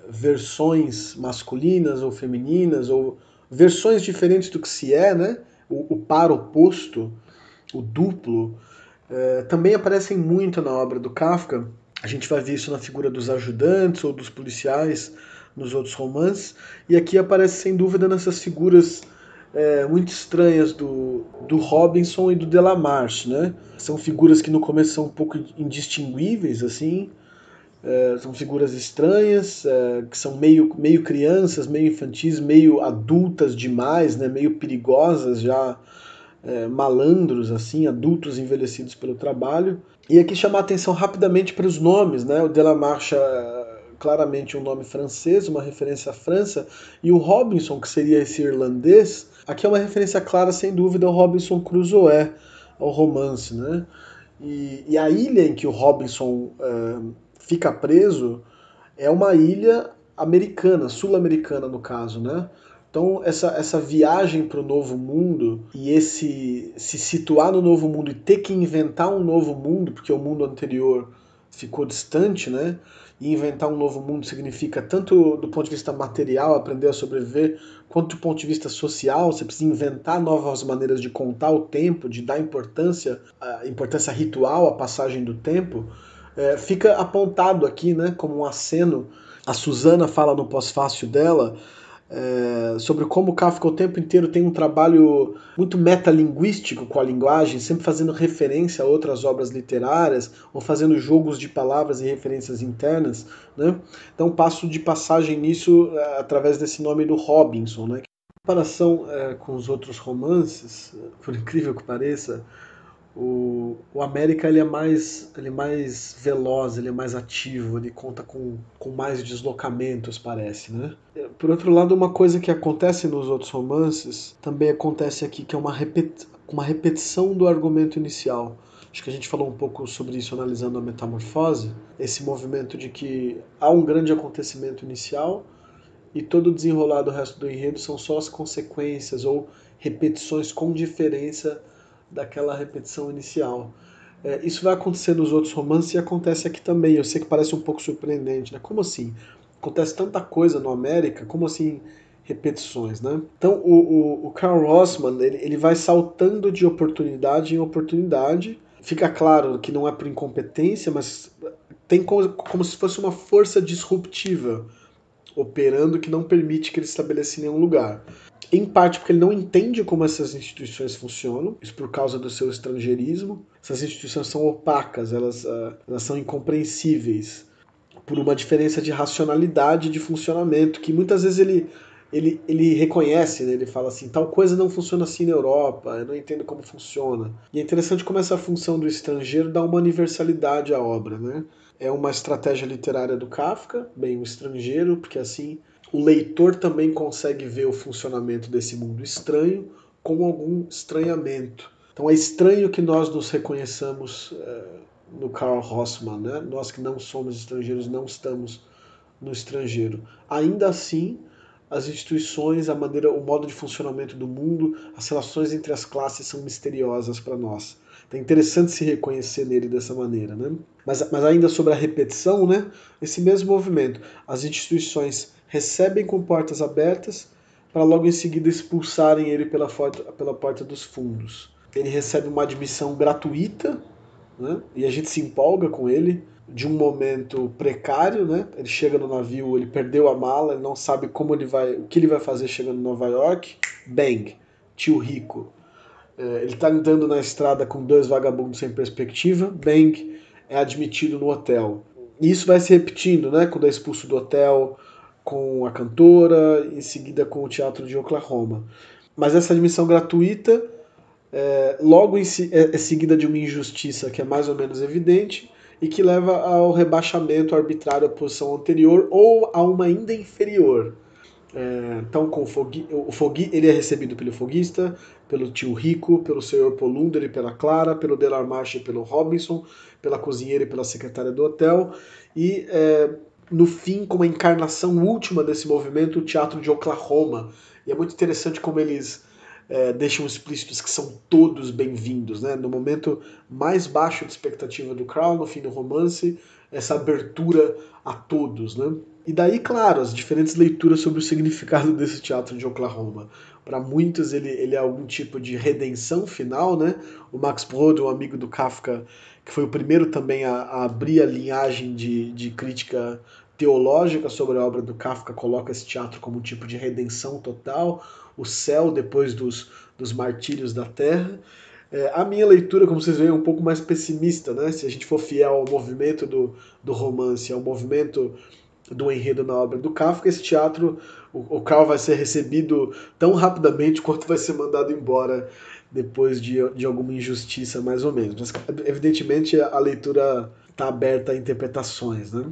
versões masculinas ou femininas, ou versões diferentes do que se é, né? O par oposto, o duplo, também aparecem muito na obra do Kafka. A gente vai ver isso na figura dos ajudantes ou dos policiais nos outros romances, e aqui aparece sem dúvida nessas figuras muito estranhas do Robinson e do Delamarche, né? São figuras que no começo são um pouco indistinguíveis, assim, são figuras estranhas, que são meio crianças, meio infantis, meio adultas demais, né? Meio perigosas já, malandros, assim, adultos envelhecidos pelo trabalho. E aqui chamar a atenção rapidamente para os nomes, né? O Delamarche claramente um nome francês, uma referência à França, e o Robinson, que seria esse irlandês, aqui é uma referência clara, sem dúvida, ao Robinson Crusoe, ao romance, né? E a ilha em que o Robinson fica preso é uma ilha americana, sul-americana no caso, né? Então essa viagem para o novo mundo e esse se situar no novo mundo e ter que inventar um novo mundo, porque o mundo anterior ficou distante, né? E inventar um novo mundo significa tanto do ponto de vista material, aprender a sobreviver, quanto do ponto de vista social. Você precisa inventar novas maneiras de contar o tempo, de dar importância ritual à passagem do tempo. Fica apontado aqui, né, como um aceno. A Susana fala no pós-fácil dela sobre como Kafka o tempo inteiro tem um trabalho muito metalinguístico com a linguagem, sempre fazendo referência a outras obras literárias, ou fazendo jogos de palavras e referências internas, né? Então passo de passagem nisso através desse nome do Robinson, né? Em comparação com os outros romances, por incrível que pareça, O América ele é mais veloz, ele é mais ativo, ele conta com mais deslocamentos, parece, né? Por outro lado, uma coisa que acontece nos outros romances também acontece aqui, que é uma repetição do argumento inicial. Acho que a gente falou um pouco sobre isso analisando a Metamorfose, esse movimento de que há um grande acontecimento inicial e todo o desenrolar do resto do enredo são só as consequências ou repetições com diferença daquela repetição inicial. Isso vai acontecer nos outros romances e acontece aqui também. Eu sei que parece um pouco surpreendente, né? Como assim? Acontece tanta coisa no América, como assim repetições, né? Então o Karl Rossmann ele vai saltando de oportunidade em oportunidade. Fica claro que não é por incompetência, mas tem como se fosse uma força disruptiva operando que não permite que ele estabeleça em nenhum lugar. Em parte porque ele não entende como essas instituições funcionam, isso por causa do seu estrangeirismo. Essas instituições são opacas, elas são incompreensíveis por uma diferença de racionalidade de funcionamento, que muitas vezes ele reconhece, né? Ele fala assim, tal coisa não funciona assim na Europa, eu não entendo como funciona. E é interessante como essa função do estrangeiro dá uma universalidade à obra, né? É uma estratégia literária do Kafka, bem, o estrangeiro, porque assim o leitor também consegue ver o funcionamento desse mundo estranho com algum estranhamento. Então é estranho que nós nos reconheçamos no Karl Rossmann, né? Nós que não somos estrangeiros não estamos no estrangeiro. Ainda assim, as instituições, a maneira, o modo de funcionamento do mundo, as relações entre as classes são misteriosas para nós. Então é interessante se reconhecer nele dessa maneira, né? Mas ainda sobre a repetição, né? Esse mesmo movimento, as instituições recebem com portas abertas para logo em seguida expulsarem ele pela porta dos fundos. Ele recebe uma admissão gratuita, né? E a gente se empolga com ele de um momento precário, né? Ele chega no navio, ele perdeu a mala, ele não sabe o que ele vai fazer chegando em Nova York. Bang, tio rico. Ele está andando na estrada com dois vagabundos sem perspectiva. Bang, é admitido no hotel. E isso vai se repetindo, né? Quando é expulso do hotel, com a cantora, em seguida com o teatro de Oklahoma. Mas essa admissão gratuita logo é seguida de uma injustiça que é mais ou menos evidente e que leva ao rebaixamento arbitrário à posição anterior ou a uma ainda inferior. Então, com o Fogui, ele é recebido pelo foguista, pelo tio Rico, pelo senhor Polunder e pela Clara, pelo Delarmarche e pelo Robinson, pela cozinheira e pela secretária do hotel, e no fim, como a encarnação última desse movimento, o teatro de Oklahoma. E é muito interessante como eles deixam explícitos que são todos bem-vindos, né? No momento mais baixo de expectativa do Crown, no fim do romance, essa abertura a todos, né? E daí, claro, as diferentes leituras sobre o significado desse teatro de Oklahoma. Para muitos ele é algum tipo de redenção final, né? O Max Brod, um amigo do Kafka, que foi o primeiro também a abrir a linhagem de crítica teológica sobre a obra do Kafka, coloca esse teatro como um tipo de redenção total, o céu depois dos martírios da terra. A minha leitura, como vocês veem, é um pouco mais pessimista, né? Se a gente for fiel ao movimento do romance, ao movimento do enredo na obra do Kafka, esse teatro, o Karl vai ser recebido tão rapidamente quanto vai ser mandado embora depois de alguma injustiça, mais ou menos. Mas, evidentemente, a leitura está aberta a interpretações, né?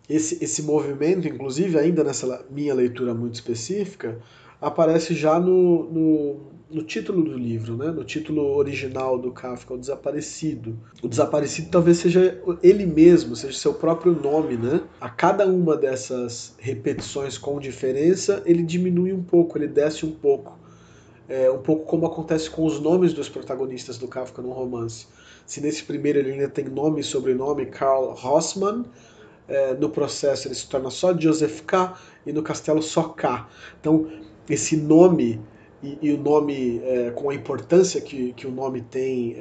Esse movimento, inclusive, ainda nessa minha leitura muito específica, aparece já no título do livro, né? No título original do Kafka, O Desaparecido. O Desaparecido talvez seja ele mesmo, seja seu próprio nome, né? A cada uma dessas repetições com diferença, ele diminui um pouco, ele desce um pouco. Um pouco como acontece com os nomes dos protagonistas do Kafka no romance. Se nesse primeiro ele ainda tem nome e sobrenome, Karl Rossmann, no processo ele se torna só Joseph K. e no castelo só K. Então, esse nome e o nome com a importância que o nome tem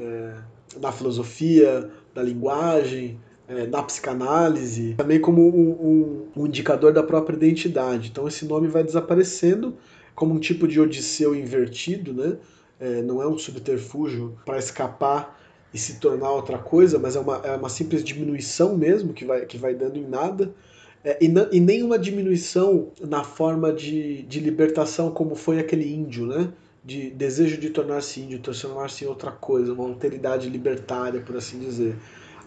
na filosofia, da linguagem, na psicanálise, também como um indicador da própria identidade. Então esse nome vai desaparecendo como um tipo de Odisseu invertido, né? Não é um subterfúgio para escapar e se tornar outra coisa, mas é uma simples diminuição mesmo que vai dando em nada. E nem uma diminuição na forma de libertação como foi aquele índio, né? de desejo de tornar-se índio, transformar-se em outra coisa, uma alteridade libertária, por assim dizer.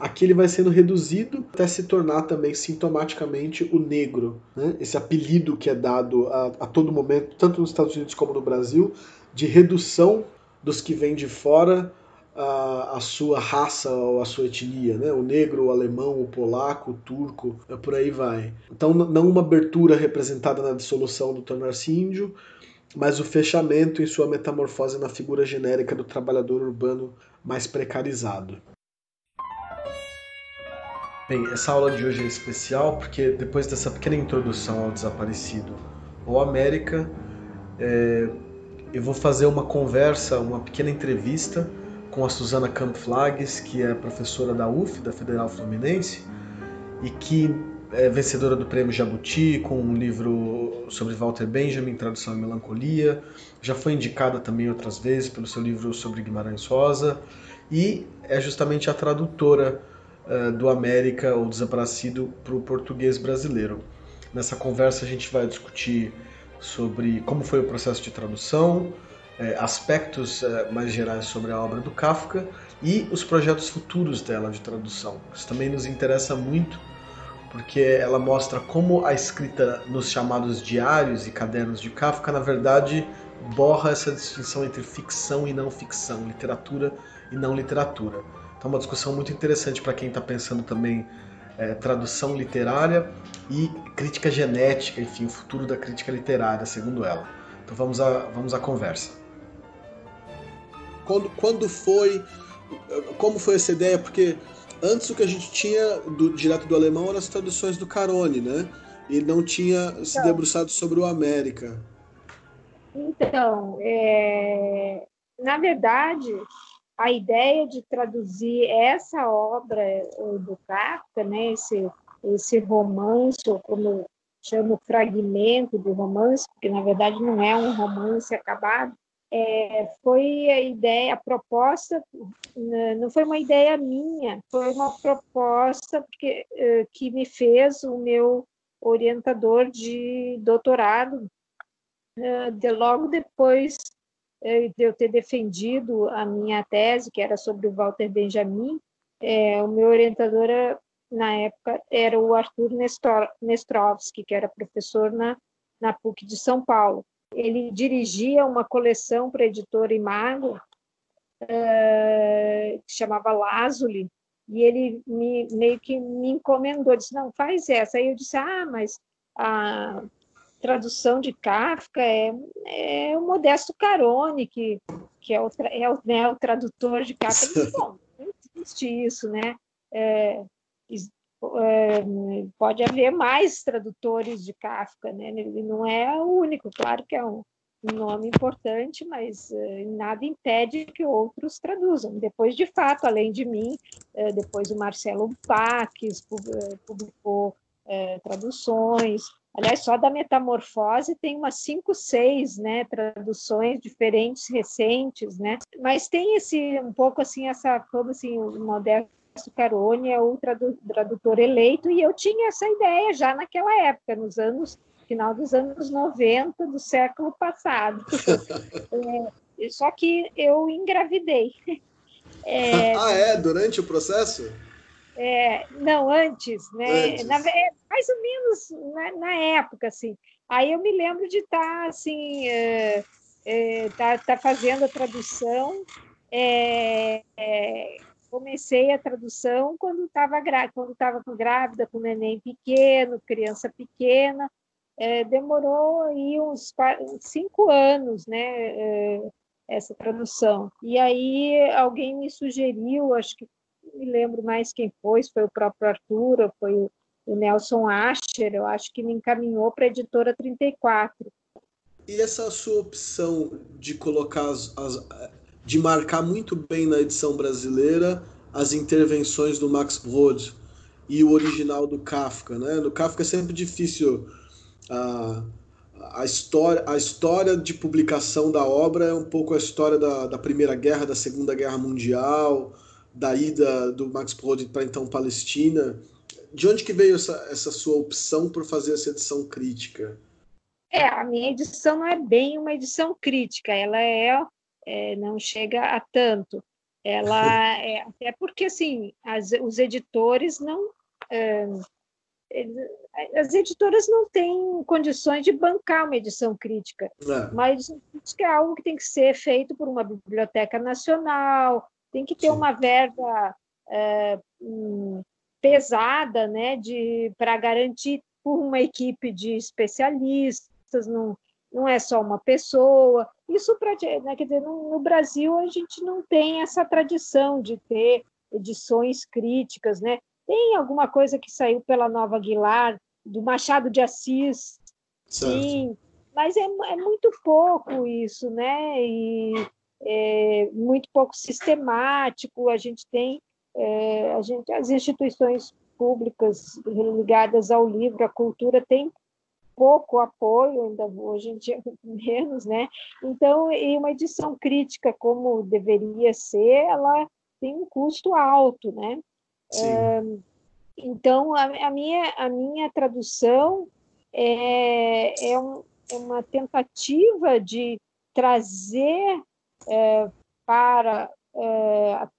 Aqui ele vai sendo reduzido até se tornar também sintomaticamente o negro, né? Esse apelido que é dado a todo momento, tanto nos Estados Unidos como no Brasil, de redução dos que vêm de fora a sua raça ou a sua etnia, né? O negro, o alemão, o polaco, o turco, por aí vai. Então não uma abertura representada na dissolução do tornar-se índio, mas o fechamento em sua metamorfose na figura genérica do trabalhador urbano mais precarizado. Bem, essa aula de hoje é especial porque depois dessa pequena introdução ao desaparecido ou América, eu vou fazer uma conversa, uma pequena entrevista com a Susana Campflages, que é professora da UF, da Federal Fluminense, e que é vencedora do Prêmio Jabuti com um livro sobre Walter Benjamin, Tradução e Melancolia. Já foi indicada também outras vezes pelo seu livro sobre Guimarães Rosa e é justamente a tradutora do América, ou Desaparecido, para o português brasileiro. Nessa conversa a gente vai discutir sobre como foi o processo de tradução, aspectos mais gerais sobre a obra do Kafka e os projetos futuros dela de tradução. Isso também nos interessa muito, porque ela mostra como a escrita nos chamados diários e cadernos de Kafka, na verdade, borra essa distinção entre ficção e não ficção, literatura e não literatura. Então é uma discussão muito interessante para quem está pensando também tradução literária e crítica genética, enfim, o futuro da crítica literária, segundo ela. Então vamos à conversa. Quando foi, como foi essa ideia? Porque antes o que a gente tinha direto do alemão eram as traduções do Carone, né? E não tinha se debruçado sobre o América. Então, na verdade, a ideia de traduzir essa obra do Kafka, né, esse romance, ou como eu chamo fragmento de romance, porque na verdade não é um romance acabado, foi a ideia, a proposta, não foi uma ideia minha, foi uma proposta que me fez o meu orientador de doutorado, logo depois de eu ter defendido a minha tese, que era sobre o Walter Benjamin. O meu orientador, na época, era o Arthur Nestrovsky, que era professor na PUC de São Paulo. Ele dirigia uma coleção para a editora Imago, que chamava Lazuli, e ele meio que me encomendou, disse, não, faz essa. Aí eu disse, mas a tradução de Kafka é o Modesto Carone, que é o tradutor de Kafka. Eu disse, bom, não existe isso, né? Pode haver mais tradutores de Kafka, né? Ele não é o único, claro que é um nome importante, mas nada impede que outros traduzam. Depois, de fato, além de mim, depois o Marcelo Paques publicou traduções. Aliás, só da Metamorfose tem umas 5, 6, né, traduções diferentes, recentes, né? Mas tem um pouco assim, como assim, o Modesto Carone é o tradutor eleito, e eu tinha essa ideia já naquela época, final dos anos 90 do século passado. Só que eu engravidei. Durante o processo? Não, antes, né? Antes. Mais ou menos na época, assim. Aí eu me lembro de estar, assim, tá fazendo a tradução. Comecei a tradução quando estava grávida, com neném pequeno, criança pequena. Demorou aí uns 5 anos, né? Essa tradução. E aí alguém me sugeriu, acho que não me lembro mais quem foi, se foi o próprio Arthur, ou foi o Nelson Ascher, eu acho que me encaminhou para a editora 34. E essa sua opção de colocar de marcar muito bem na edição brasileira as intervenções do Max Brod e o original do Kafka, né? No Kafka é sempre difícil a história de publicação da obra é um pouco a história da Primeira Guerra, da Segunda Guerra Mundial, da ida do Max Brod para então Palestina. De onde que veio essa sua opção por fazer essa edição crítica? A minha edição não é bem uma edição crítica, ela não chega a tanto. Ela até porque assim, os editores não as editoras não têm condições de bancar uma edição crítica. Uma edição crítica é algo que tem que ser feito por uma biblioteca nacional, tem que ter Sim. uma verba pesada, né, para garantir por uma equipe de especialistas, não é só uma pessoa. Isso, né, quer dizer, no Brasil a gente não tem essa tradição de ter edições críticas, né? Tem alguma coisa que saiu pela Nova Aguilar, do Machado de Assis, Certo. sim, mas é muito pouco isso, né? E muito pouco sistemático. A gente tem as instituições públicas ligadas ao livro, à cultura, têm pouco apoio, ainda hoje em dia menos, né? Então, e uma edição crítica como deveria ser, ela tem um custo alto, né? Sim. Então, a minha tradução é uma tentativa de trazer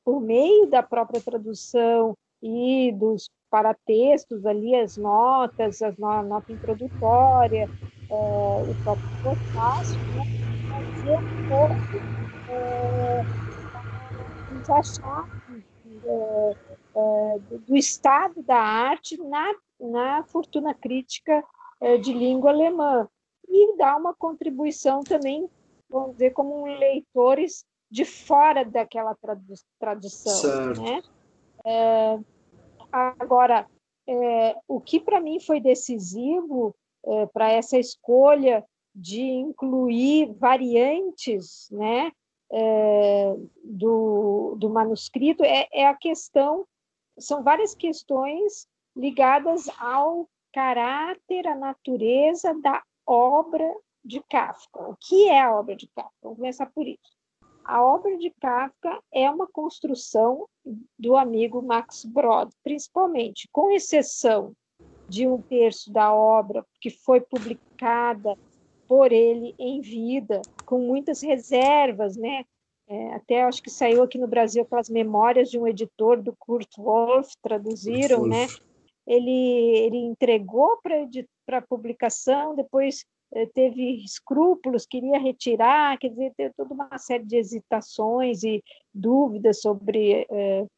por meio da própria tradução e dos paratextos ali, as notas, a nota introdutória, o próprio prefácio, né? Trazer um pouco das chaves do estado da arte na fortuna crítica de língua alemã e dar uma contribuição também, vamos dizer, como leitores de fora daquela tradução, Certo. né? Agora, o que para mim foi decisivo para essa escolha de incluir variantes, né, do manuscrito é a questão, são várias questões ligadas ao caráter, à natureza da obra de Kafka. O que é a obra de Kafka? Vamos começar por isso. A obra de Kafka é uma construção do amigo Max Brod, principalmente, com exceção de um terço da obra que foi publicada por ele em vida, com muitas reservas, né? Até acho que saiu aqui no Brasil pelas memórias de um editor do Kurt Wolff, traduziram, né? Ele entregou para publicação, depois teve escrúpulos, queria retirar, quer dizer, teve toda uma série de hesitações e dúvidas sobre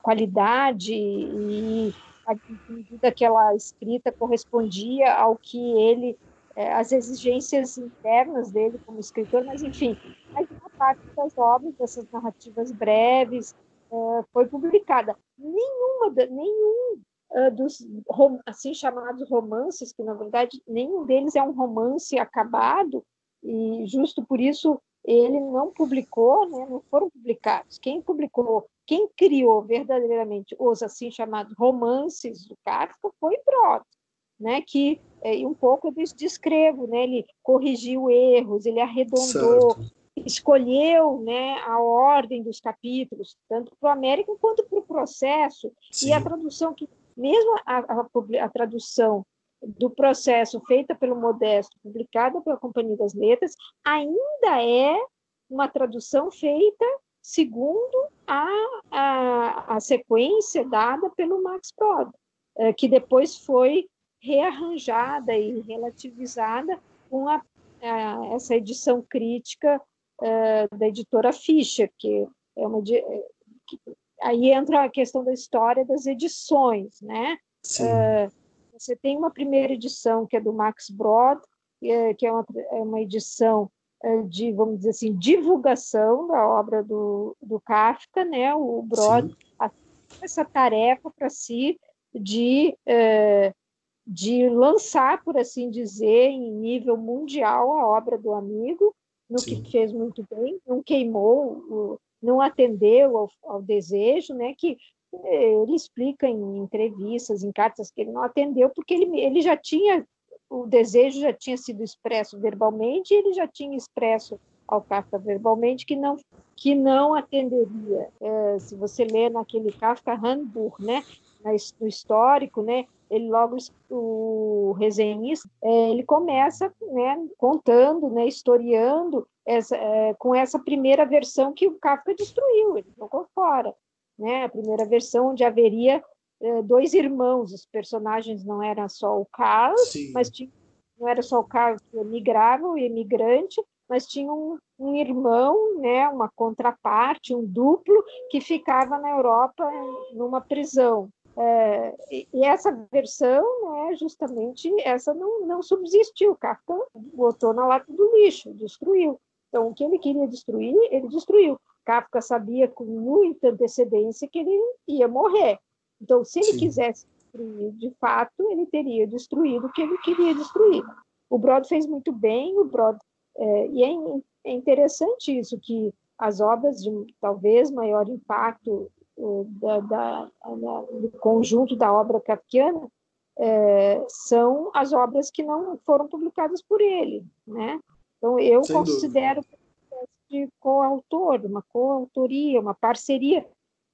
qualidade e a medida que aquela escrita correspondia ao que ele, as exigências internas dele como escritor, mas enfim, uma parte das obras, dessas narrativas breves, foi publicada. Nenhum dos assim chamados romances, que na verdade nenhum deles é um romance acabado, e justo por isso ele não publicou, né, não foram publicados. Quem publicou, quem criou verdadeiramente os assim chamados romances do Kafka foi Brod, né, que um pouco eu descrevo, né, ele corrigiu erros, ele arredondou, certo. escolheu, né, a ordem dos capítulos, tanto para o América quanto para o processo. Sim. E a tradução que mesmo a tradução do processo feita pelo Modesto, publicada pela Companhia das Letras, ainda é uma tradução feita segundo a sequência dada pelo Max Brod, que depois foi rearranjada e relativizada com essa edição crítica da editora Fischer, que é uma aí entra a questão da história das edições, né? Você tem uma primeira edição que é do Max Brod, que é uma edição de, vamos dizer assim, divulgação da obra do Kafka, né? O Brod essa tarefa para si de lançar, por assim dizer, em nível mundial a obra do amigo, no que fez muito bem, não queimou, não atendeu ao desejo, né, que ele explica em entrevistas, em cartas, que ele não atendeu, porque ele já tinha, o desejo já tinha sido expresso verbalmente, e ele já tinha expresso ao Kafka verbalmente que não atenderia. Se você lê naquele Kafka Handbuch, né, no histórico, né? Ele logo, o resenhista, ele começa, né, contando, né, historiando com essa primeira versão que o Kafka destruiu, ele jogou fora, né? A primeira versão onde haveria dois irmãos, os personagens não eram só o Carlos, mas não era só o Carlos que emigrava, o imigrante, mas tinha um irmão, né, uma contraparte, um duplo, que ficava na Europa numa prisão. E essa versão, né, justamente, essa não subsistiu. Kafka botou na lata do lixo, destruiu. Então, o que ele queria destruir, ele destruiu. Kafka sabia com muita antecedência que ele ia morrer. Então, se ele quisesse destruir de fato, ele teria destruído o que ele queria destruir. O Brod fez muito bem, e é interessante isso, que as obras de talvez maior impacto do conjunto da obra kafkiana são as obras que não foram publicadas por ele, né? Então, eu considero de coautor, uma coautoria, uma parceria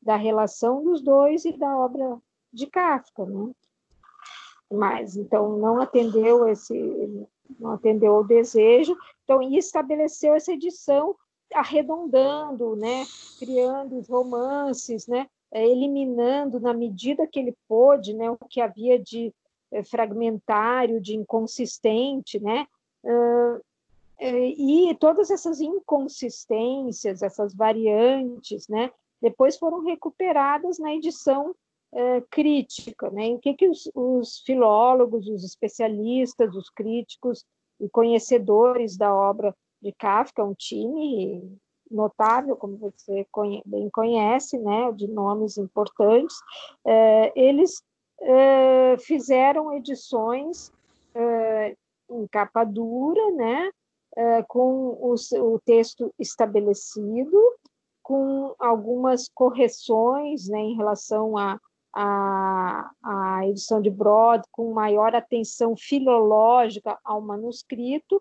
da relação dos dois e da obra de Kafka, né? Mas, então, não atendeu o desejo, então, e estabeleceu essa edição arredondando, né? Criando os romances, né? Eliminando, na medida que ele pôde, né? O que havia de fragmentário, de inconsistente, né? E todas essas inconsistências, essas variantes, né? Depois foram recuperadas na edição crítica, né? E o que os filólogos, os especialistas, os críticos e conhecedores da obra de Kafka, um time notável, como você bem conhece, né? De nomes importantes, eles fizeram edições em capa dura, né? Com o texto estabelecido, com algumas correções, né, em relação à edição de Brod, com maior atenção filológica ao manuscrito,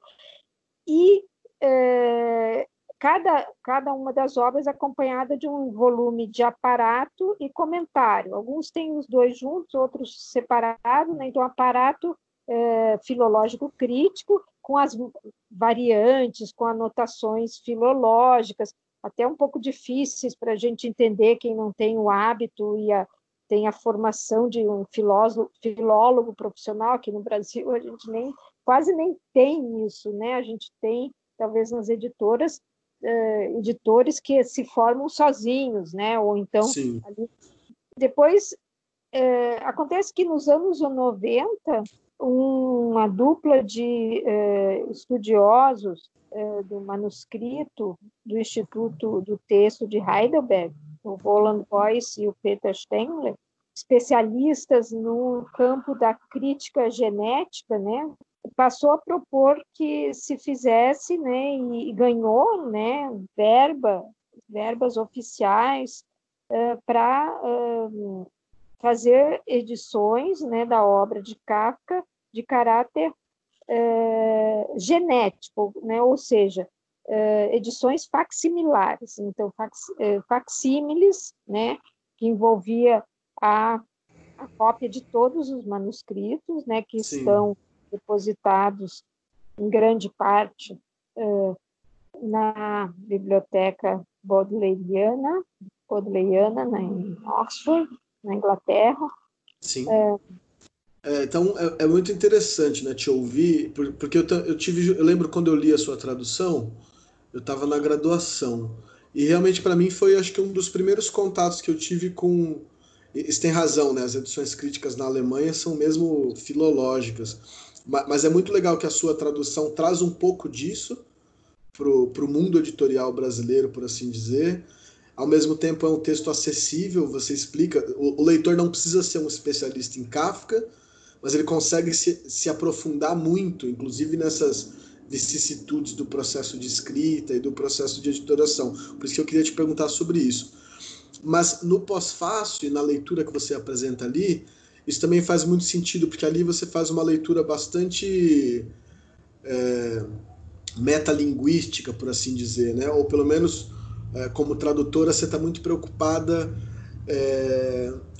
e cada uma das obras acompanhada de um volume de aparato e comentário. Alguns têm os dois juntos, outros separados, né? Então, aparato filológico crítico, com as variantes, com anotações filológicas, até um pouco difíceis para a gente entender, quem não tem o hábito e tem a formação de um filólogo profissional. Aqui no Brasil a gente quase nem tem isso, né? A gente tem, talvez nas editoras, editores que se formam sozinhos, né? Ou então, ali. Depois, acontece que nos anos 90, uma dupla de estudiosos do manuscrito do Instituto do Texto de Heidelberg, o Roland Boyce e o Peter Stengler, especialistas no campo da crítica genética, né, passou a propor que se fizesse, né, e ganhou, né, verbas oficiais para fazer edições, né, da obra de Kafka de caráter genético, né, ou seja, edições facsimilares, então facsímiles, né, que envolvia a cópia de todos os manuscritos, né, que estão depositados em grande parte na biblioteca bodleiana, em Oxford, na Inglaterra. Sim. Então é muito interessante, né, te ouvir, porque eu lembro quando eu li a sua tradução, eu estava na graduação, e realmente para mim foi, acho que, um dos primeiros contatos que eu tive com... Você tem razão, né, as edições críticas na Alemanha são mesmo filológicas, mas é muito legal que a sua tradução traz um pouco disso pro mundo editorial brasileiro, por assim dizer. Ao mesmo tempo é um texto acessível, você explica, o leitor não precisa ser um especialista em Kafka, mas ele consegue se aprofundar muito, inclusive nessas vicissitudes do processo de escrita e do processo de editoração. Por isso que eu queria te perguntar sobre isso. Mas no pós-fácil e na leitura que você apresenta ali, isso também faz muito sentido, porque ali você faz uma leitura bastante metalinguística, por assim dizer, né? Ou pelo menos, como tradutora, você está muito preocupada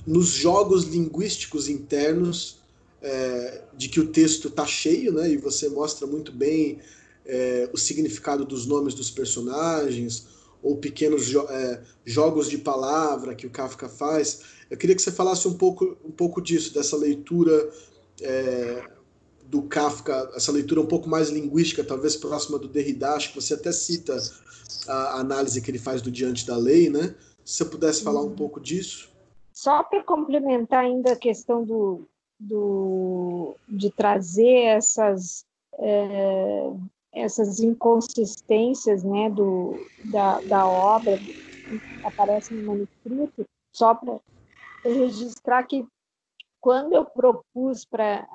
nos jogos linguísticos internos, de que o texto está cheio, né? E você mostra muito bem o significado dos nomes dos personagens, ou pequenos jogos de palavra que o Kafka faz. Eu queria que você falasse um pouco disso, dessa leitura do Kafka, essa leitura um pouco mais linguística, talvez próxima do Derrida, acho que você até cita a análise que ele faz do Diante da Lei, né? Se você pudesse falar um pouco disso. Só para complementar ainda a questão de trazer essas inconsistências, né, da obra que aparece no manuscrito, só para registrar que quando eu propus para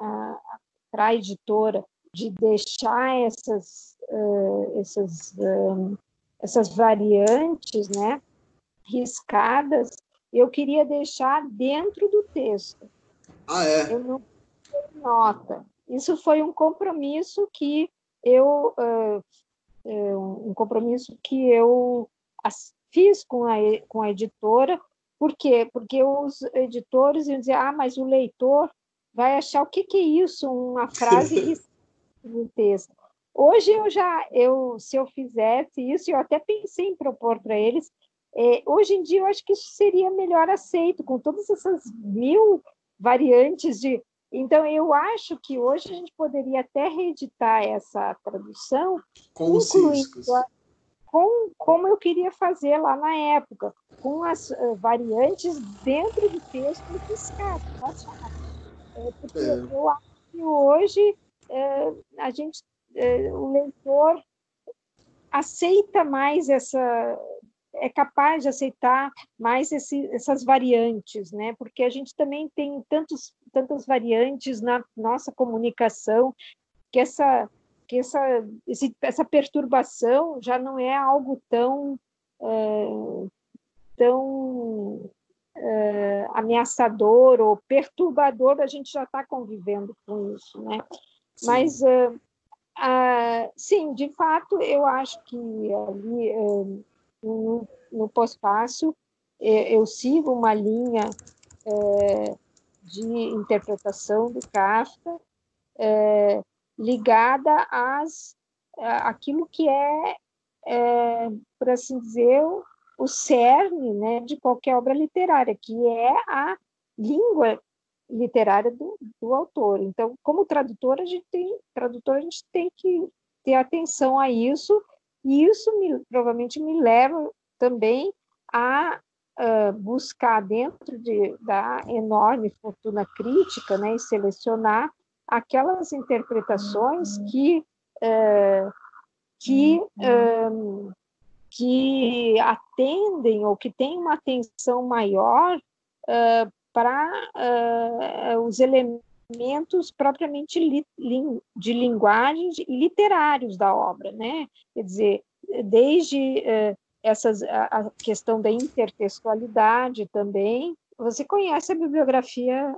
a editora de deixar essas variantes, né, riscadas, eu queria deixar dentro do texto. Eu não dei nota. Isso foi um compromisso que eu fiz com a editora. Por quê? Porque os editores iam dizer, mas o leitor vai achar o que é isso, uma frase riscada no texto. Hoje se eu fizesse isso, eu até pensei em propor para eles, hoje em dia eu acho que isso seria melhor aceito, com todas essas 1000 variantes de... Então, eu acho que hoje a gente poderia até reeditar essa tradução, incluindo como eu queria fazer lá na época, com as variantes dentro do texto riscado. Porque eu acho que hoje o leitor aceita mais é capaz de aceitar mais essas variantes, né? Porque a gente também tem tantas variantes na nossa comunicação que essa perturbação já não é algo tão ameaçador ou perturbador, a gente já está convivendo com isso, né? Sim. Mas, sim, de fato, eu acho que ali no pós-fácil eu sigo uma linha de interpretação do Kafka ligada àquilo que por assim dizer, o cerne, né, de qualquer obra literária, que é a língua literária do autor. Então, como tradutor, a gente tem que ter atenção a isso, e isso provavelmente me leva também a buscar dentro da enorme fortuna crítica, né, e selecionar aquelas interpretações que atendem ou que têm uma atenção maior para os elementos propriamente de linguagem e literários da obra, né? Quer dizer, desde a questão da intertextualidade também. Você conhece a bibliografia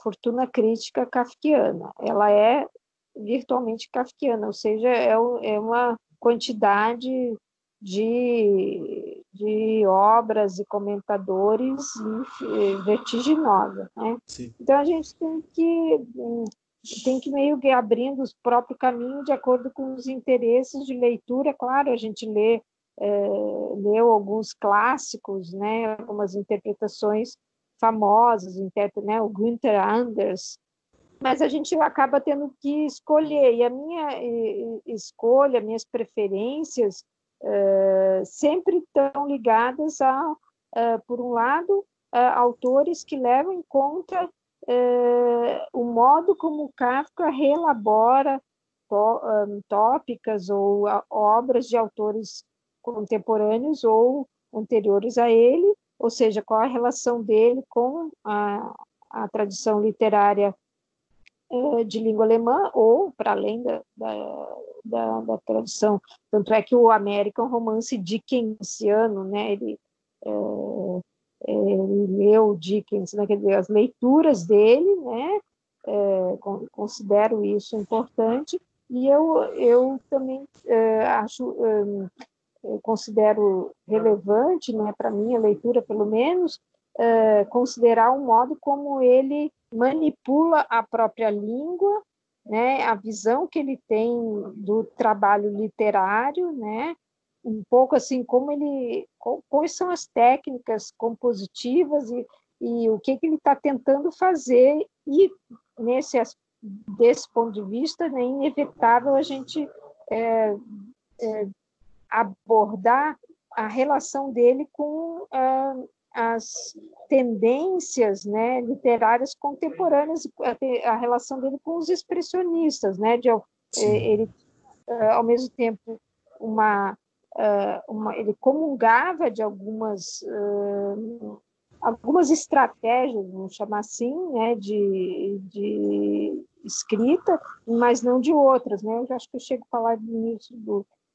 Fortuna Crítica Kafkiana? Ela é virtualmente kafkiana, ou seja, é uma quantidade de obras e comentadores vertiginosa, né? Sim. Então a gente tem que meio que abrindo o próprio caminho de acordo com os interesses de leitura. Claro, a gente leu alguns clássicos, né? Algumas interpretações famosas, né? O Günther Anders, mas a gente acaba tendo que escolher, e a minha escolha, minhas preferências sempre estão ligadas por um lado, autores que levam em conta o modo como o Kafka reelabora tópicas ou obras de autores contemporâneos ou anteriores a ele, ou seja, qual a relação dele com a tradição literária de língua alemã, ou para além da tradução. Tanto é que o American Romance Dickensiano, né, ele leu Dickens, né, quer dizer, as leituras dele, né, considero isso importante, e eu também eu considero relevante, né, para minha leitura, pelo menos, considerar o modo como ele manipula a própria língua, né, a visão que ele tem do trabalho literário, né, um pouco assim como quais são as técnicas compositivas e o que ele está tentando fazer, e desse ponto de vista, né, é inevitável a gente abordar a relação dele com as tendências, né, literárias contemporâneas, a relação dele com os expressionistas, né, ele ao mesmo tempo ele comungava de algumas estratégias, vamos chamar assim, né, de escrita, mas não de outras, né? Eu acho que eu chego a falar nisso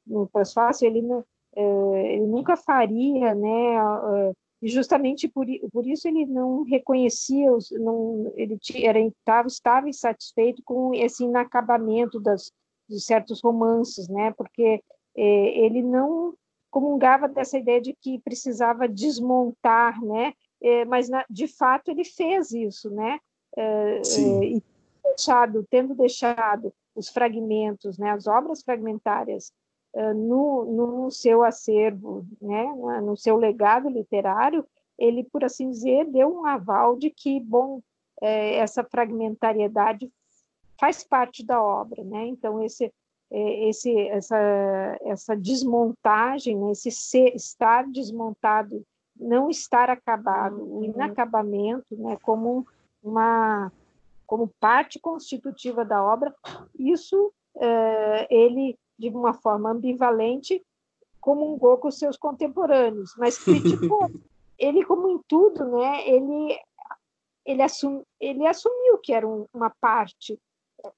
no pós-fácil, ele nunca faria, né? E justamente por isso ele não reconhecia, estava insatisfeito com esse inacabamento de certos romances, né? Porque ele não comungava dessa ideia de que precisava desmontar, né? Mas de fato ele fez isso, né? E tendo deixado os fragmentos, né? As obras fragmentárias no seu acervo, né? No seu legado literário, ele, por assim dizer, deu um aval de que, bom, essa fragmentariedade faz parte da obra, né? Então essa desmontagem, né? Estar desmontado, não estar acabado, o inacabamento, né? Como parte constitutiva da obra, isso ele, de uma forma ambivalente, comungou com os seus contemporâneos, mas criticou. Ele, como em tudo, né? Ele assumiu que era uma parte,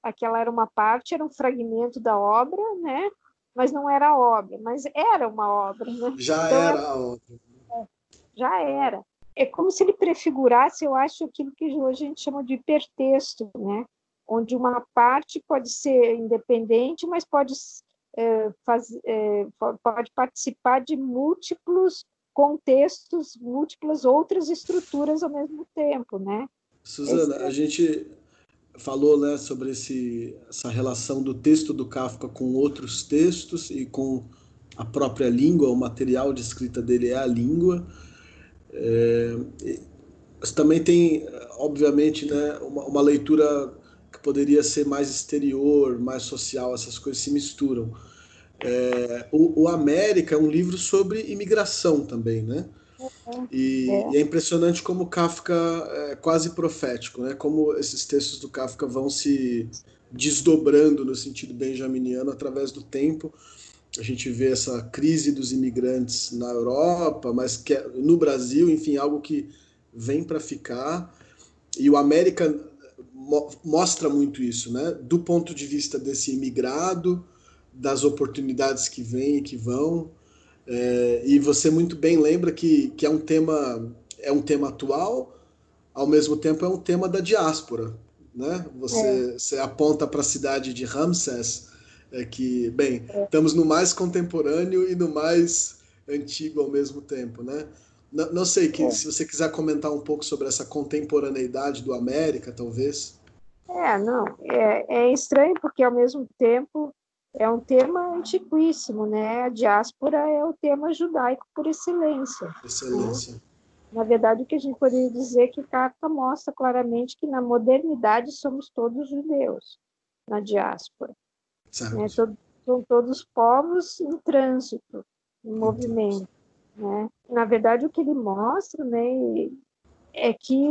aquela era uma parte, era um fragmento da obra, né? Mas não era a obra, mas era uma obra, né? Já então, era a obra. Já era. É como se ele prefigurasse, eu acho, aquilo que hoje a gente chama de hipertexto, né? Onde uma parte pode ser independente, mas pode participar de múltiplos contextos, múltiplas outras estruturas ao mesmo tempo, né? Suzana, a gente falou, né, sobre essa relação do texto do Kafka com outros textos e com a própria língua, o material de escrita dele é a língua. Mas também tem, obviamente, né, uma leitura que poderia ser mais exterior, mais social, essas coisas se misturam. O América é um livro sobre imigração também, né? E é impressionante como Kafka é quase profético, né? Como esses textos do Kafka vão se desdobrando no sentido benjaminiano através do tempo. A gente vê essa crise dos imigrantes na Europa, mas que no Brasil, enfim, algo que vem para ficar. E o América mostra muito isso, né? Do ponto de vista desse imigrado, das oportunidades que vêm e que vão. E você muito bem lembra que é um tema atual, ao mesmo tempo é um tema da diáspora, né? Você aponta para a cidade de Ramsés, que, bem, estamos no mais contemporâneo e no mais antigo ao mesmo tempo, né? Não sei, se você quiser comentar um pouco sobre essa contemporaneidade do América, talvez. Não, é estranho porque, ao mesmo tempo, é um tema antiquíssimo, né? A diáspora é o tema judaico por excelência. Excelência. Né? Na verdade, o que a gente poderia dizer é que Kafka mostra claramente que, na modernidade, somos todos judeus, na diáspora. Né? São todos povos em trânsito, em movimento. Né? Na verdade, o que ele mostra, né, é que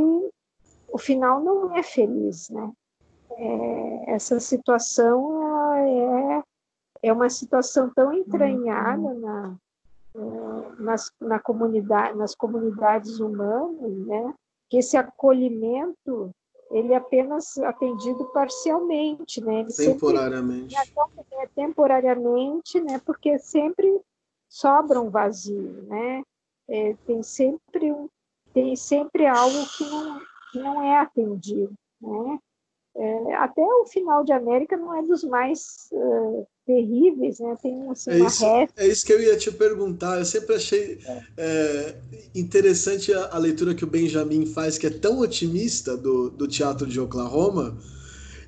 o final não é feliz, né? Essa situação é uma situação tão entranhada nas comunidades humanas, né? Que esse acolhimento ele é apenas atendido parcialmente, né? Ele Temporariamente. sempre temporariamente, né? Porque sempre sobra um vazio, né? Tem sempre algo que não é atendido, né? Até o final de América não é dos mais terríveis, né? Tem assim, é isso que eu ia te perguntar. Eu sempre achei interessante a leitura que o Benjamin faz, que é tão otimista do teatro de Oklahoma.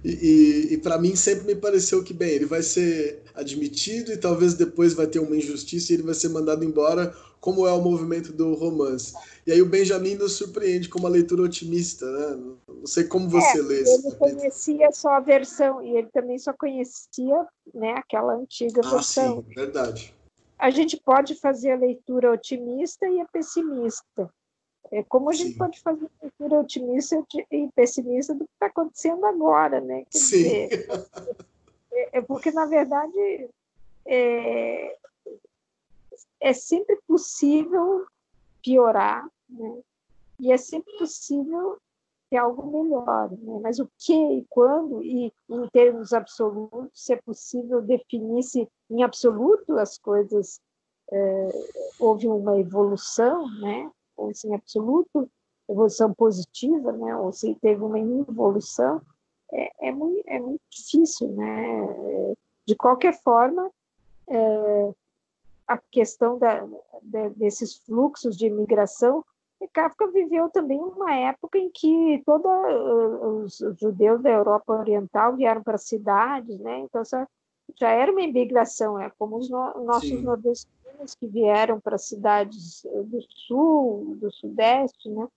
E para mim sempre me pareceu que, bem, ele vai ser admitido e talvez depois vai ter uma injustiça e ele vai ser mandado embora, como é o movimento do romance. E aí o Benjamin nos surpreende com uma leitura otimista, né? Não sei como você lê esse ele capítulo. conhecia só a versão, e ele também só conhecia, né, aquela antiga versão. Sim, verdade. A gente pode fazer a leitura otimista e a pessimista. Como a gente pode fazer a leitura otimista e pessimista do que está acontecendo agora, né? Quer dizer, porque, na verdade, é sempre possível piorar, né? E é sempre possível ter algo melhor, né? Mas o que e quando, e em termos absolutos, se é possível definir se em absoluto as coisas houve uma evolução, né? Ou se em absoluto evolução positiva, né? Ou se teve uma involução, é muito difícil, né? De qualquer forma, a questão desses fluxos de imigração, Kafka viveu também uma época em que todos os judeus da Europa Oriental vieram para as cidades, né? Então já era uma imigração, como os nossos nordestinos que vieram para as cidades do sul, do sudeste, né?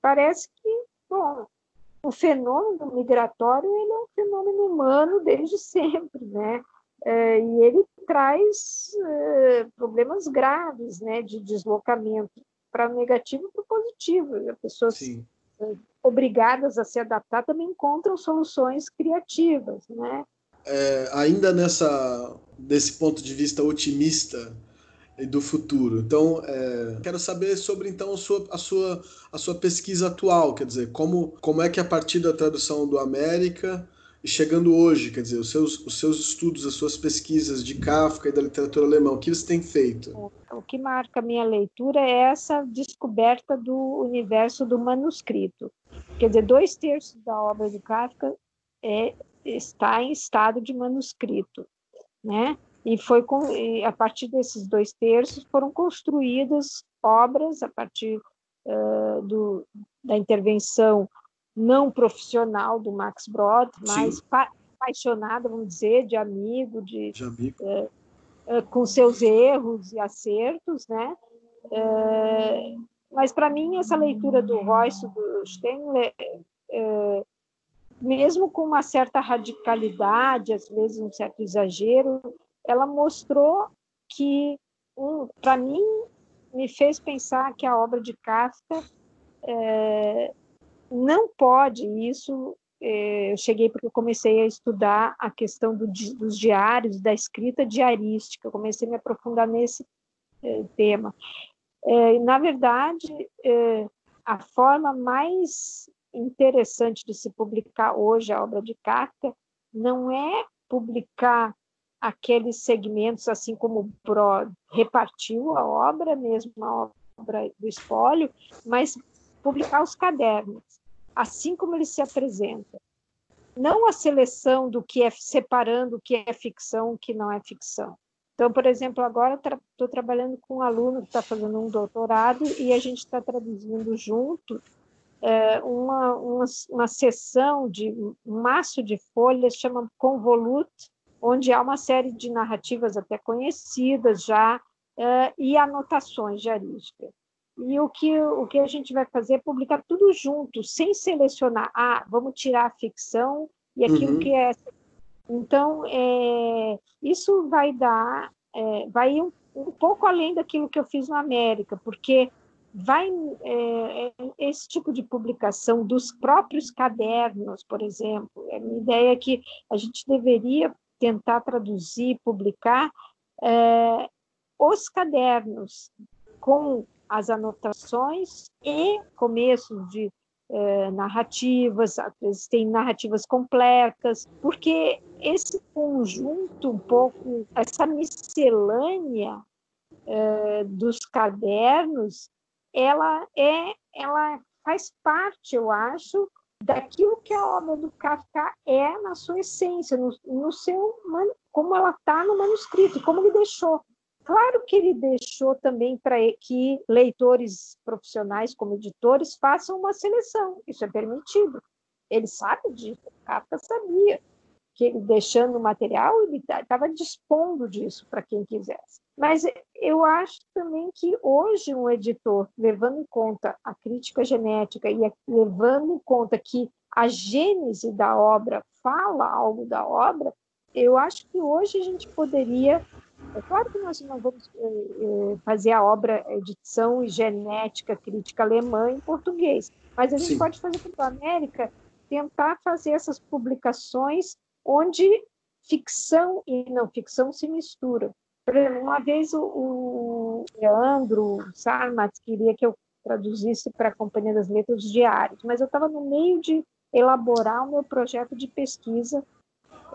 Parece que, bom, o fenômeno migratório ele é um fenômeno humano desde sempre, né? E ele traz problemas graves, né, de deslocamento para negativo e para positivo. As pessoas obrigadas a se adaptar também encontram soluções criativas, né? Ainda desse ponto de vista otimista do futuro. Então, quero saber sobre então a sua pesquisa atual, quer dizer, como é que a partir da tradução do América e chegando hoje, quer dizer, os seus estudos, as suas pesquisas de Kafka e da literatura alemã, o que você tem feito? O que marca a minha leitura é essa descoberta do universo do manuscrito. Quer dizer, 2/3 da obra de Kafka está em estado de manuscrito, né? E a partir desses 2/3 foram construídas obras a partir da intervenção não profissional do Max Brod, mas apaixonada, vamos dizer, de amigo, com seus erros e acertos, né? Mas para mim essa leitura do Royce, do Stengler, mesmo com uma certa radicalidade, às vezes um certo exagero, ela mostrou que, para mim, me fez pensar que a obra de Kafka não pode, eu cheguei porque eu comecei a estudar a questão dos diários, da escrita diarística, eu comecei a me aprofundar nesse tema. Na verdade, a forma mais interessante de se publicar hoje a obra de Kafka não é publicar aqueles segmentos, assim como o Brod repartiu a obra, mesmo a obra do espólio, mas publicar os cadernos, assim como ele se apresenta. Não a seleção do que separando o que é ficção, o que não é ficção. Então, por exemplo, agora estou trabalhando com um aluno que está fazendo um doutorado e a gente está traduzindo junto uma seção de um maço de folhas, chama Convolute, onde há uma série de narrativas até conhecidas já e anotações diarísticas. E o que a gente vai fazer é publicar tudo junto, sem selecionar. Vamos tirar a ficção e aquilo que é... Então, isso vai ir um pouco além daquilo que eu fiz na América, porque esse tipo de publicação dos próprios cadernos, por exemplo, a minha ideia é que a gente deveria tentar traduzir, publicar os cadernos com as anotações e começos de narrativas, às vezes tem narrativas completas, porque esse conjunto, um pouco, essa miscelânea dos cadernos, ela faz parte, eu acho, daquilo que a obra do Kafka é na sua essência, no seu, como ela está no manuscrito, como ele deixou. Claro que ele deixou também para que leitores profissionais, como editores, façam uma seleção, isso é permitido. Ele sabe disso, o Kafka sabia que ele deixando o material, ele estava dispondo disso para quem quisesse. Mas eu acho também que hoje um editor, levando em conta a crítica genética e levando em conta que a gênese da obra fala algo da obra, eu acho que hoje a gente poderia... É claro que nós não vamos fazer a obra edição e genética crítica alemã em português, mas a gente pode fazer para a América, tentar fazer essas publicações onde ficção e não ficção se misturam. Por exemplo, uma vez o Leandro Sarmatz queria que eu traduzisse para a Companhia das Letras os diários, mas eu estava no meio de elaborar o meu projeto de pesquisa,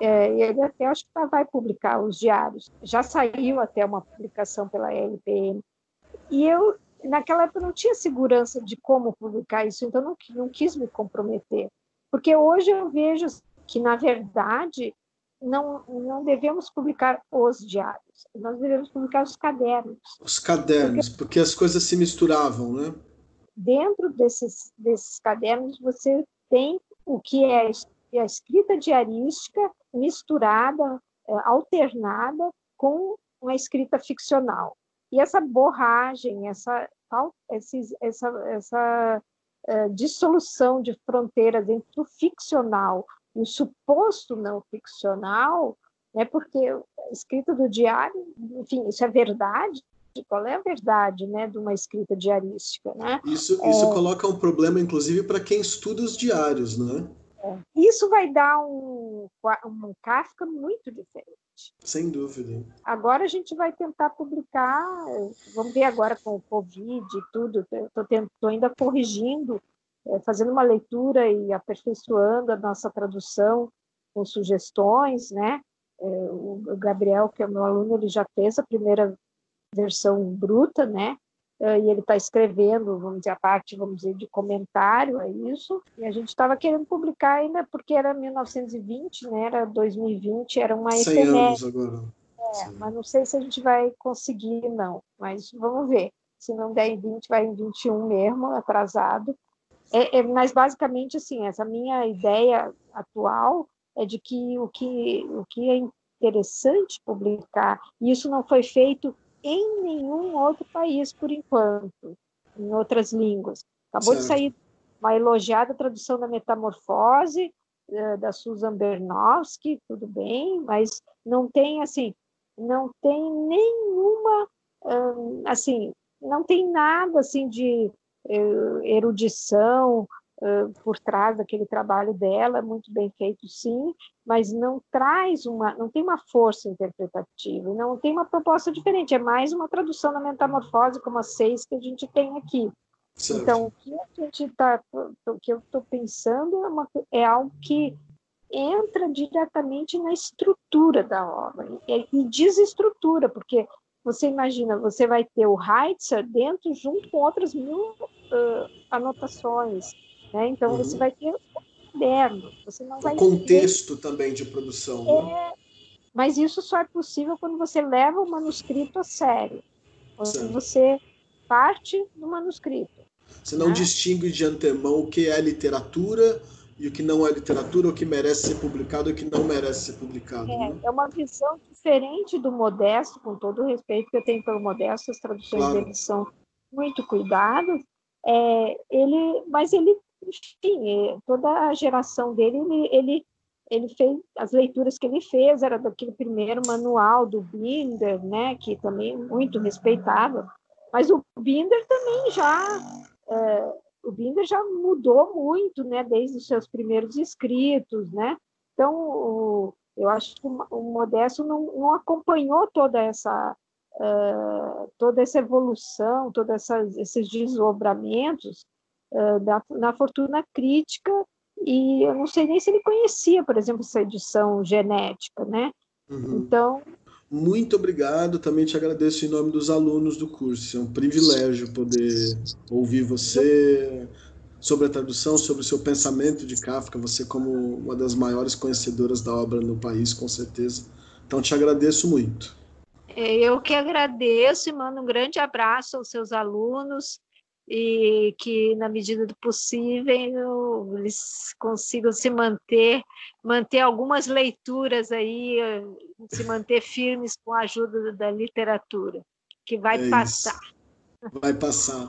e ele até acho que vai publicar os diários. Já saiu até uma publicação pela LPM. E eu, naquela época, não tinha segurança de como publicar isso, então não quis me comprometer. Porque hoje eu vejo que, na verdade, não devemos publicar os diários, nós devemos publicar os cadernos. Os cadernos, porque as coisas se misturavam, né? Dentro desses cadernos, você tem o que é a escrita diarística misturada, alternada com uma escrita ficcional. E essa borragem, essa dissolução de fronteiras entre o ficcional e o suposto não ficcional, né, porque a escrita do diário, enfim, isso é verdade? Qual é a verdade, né, de uma escrita diarística? Né? Isso coloca um problema, inclusive, para quem estuda os diários, né? Isso vai dar um Kafka muito diferente. Sem dúvida. Agora a gente vai tentar publicar, vamos ver agora com o Covid e tudo, estou ainda corrigindo, fazendo uma leitura e aperfeiçoando a nossa tradução com sugestões, né? O Gabriel, que é meu aluno, ele já fez a primeira versão bruta, né? E ele está escrevendo, vamos dizer, a parte, vamos dizer, de comentário a isso, e a gente estava querendo publicar ainda, porque era 1920, né? Era 2020, era uma 100 anos agora. Mas não sei se a gente vai conseguir, não, mas vamos ver, se não der em 20, vai em 21 mesmo, atrasado. Mas basicamente, assim, essa minha ideia atual é de que o que é interessante publicar, e isso não foi feito em nenhum outro país, por enquanto, em outras línguas. Acabou de sair uma elogiada tradução da Metamorfose, da Susan Bernowski, tudo bem, mas não tem, assim, não tem nenhuma, assim, não tem nada, assim, de erudição por trás daquele trabalho dela, muito bem feito, sim, mas não tem uma força interpretativa, não tem uma proposta diferente, é mais uma tradução da Metamorfose, como as 6 que a gente tem aqui. Certo. Então, o que eu estou pensando é algo que entra diretamente na estrutura da obra, e desestrutura, porque você imagina, você vai ter o Heitzer dentro, junto com outras 1000 anotações, né? Então você vai ter o caderno, você não vai contexto também de produção, né? Mas isso só é possível quando você leva o manuscrito a sério, quando você parte do manuscrito. Você não distingue de antemão o que é literatura e o que não é literatura, o que merece ser publicado e o que não merece ser publicado. Né? É uma visão diferente do Modesto, com todo o respeito que eu tenho pelo Modesto, as traduções dele são muito cuidadas, mas ele, enfim, toda a geração dele, ele fez, as leituras que ele fez era daquele primeiro manual do Binder, né, que também é muito respeitável, mas o Binder também o Binder já mudou muito, né, desde os seus primeiros escritos, né? Então, eu acho que o Modesto não acompanhou toda essa evolução, todos esses desdobramentos na fortuna crítica, e eu não sei nem se ele conhecia, por exemplo, essa edição genética, né? Então... Muito obrigado, também te agradeço em nome dos alunos do curso, é um privilégio poder ouvir você, sobre a tradução, sobre o seu pensamento de Kafka, você como uma das maiores conhecedoras da obra no país, com certeza. Então, te agradeço muito. Eu que agradeço e mando um grande abraço aos seus alunos e que, na medida do possível, eles consigam manter algumas leituras aí, se manter firmes com a ajuda da literatura, que vai passar. Vai passar.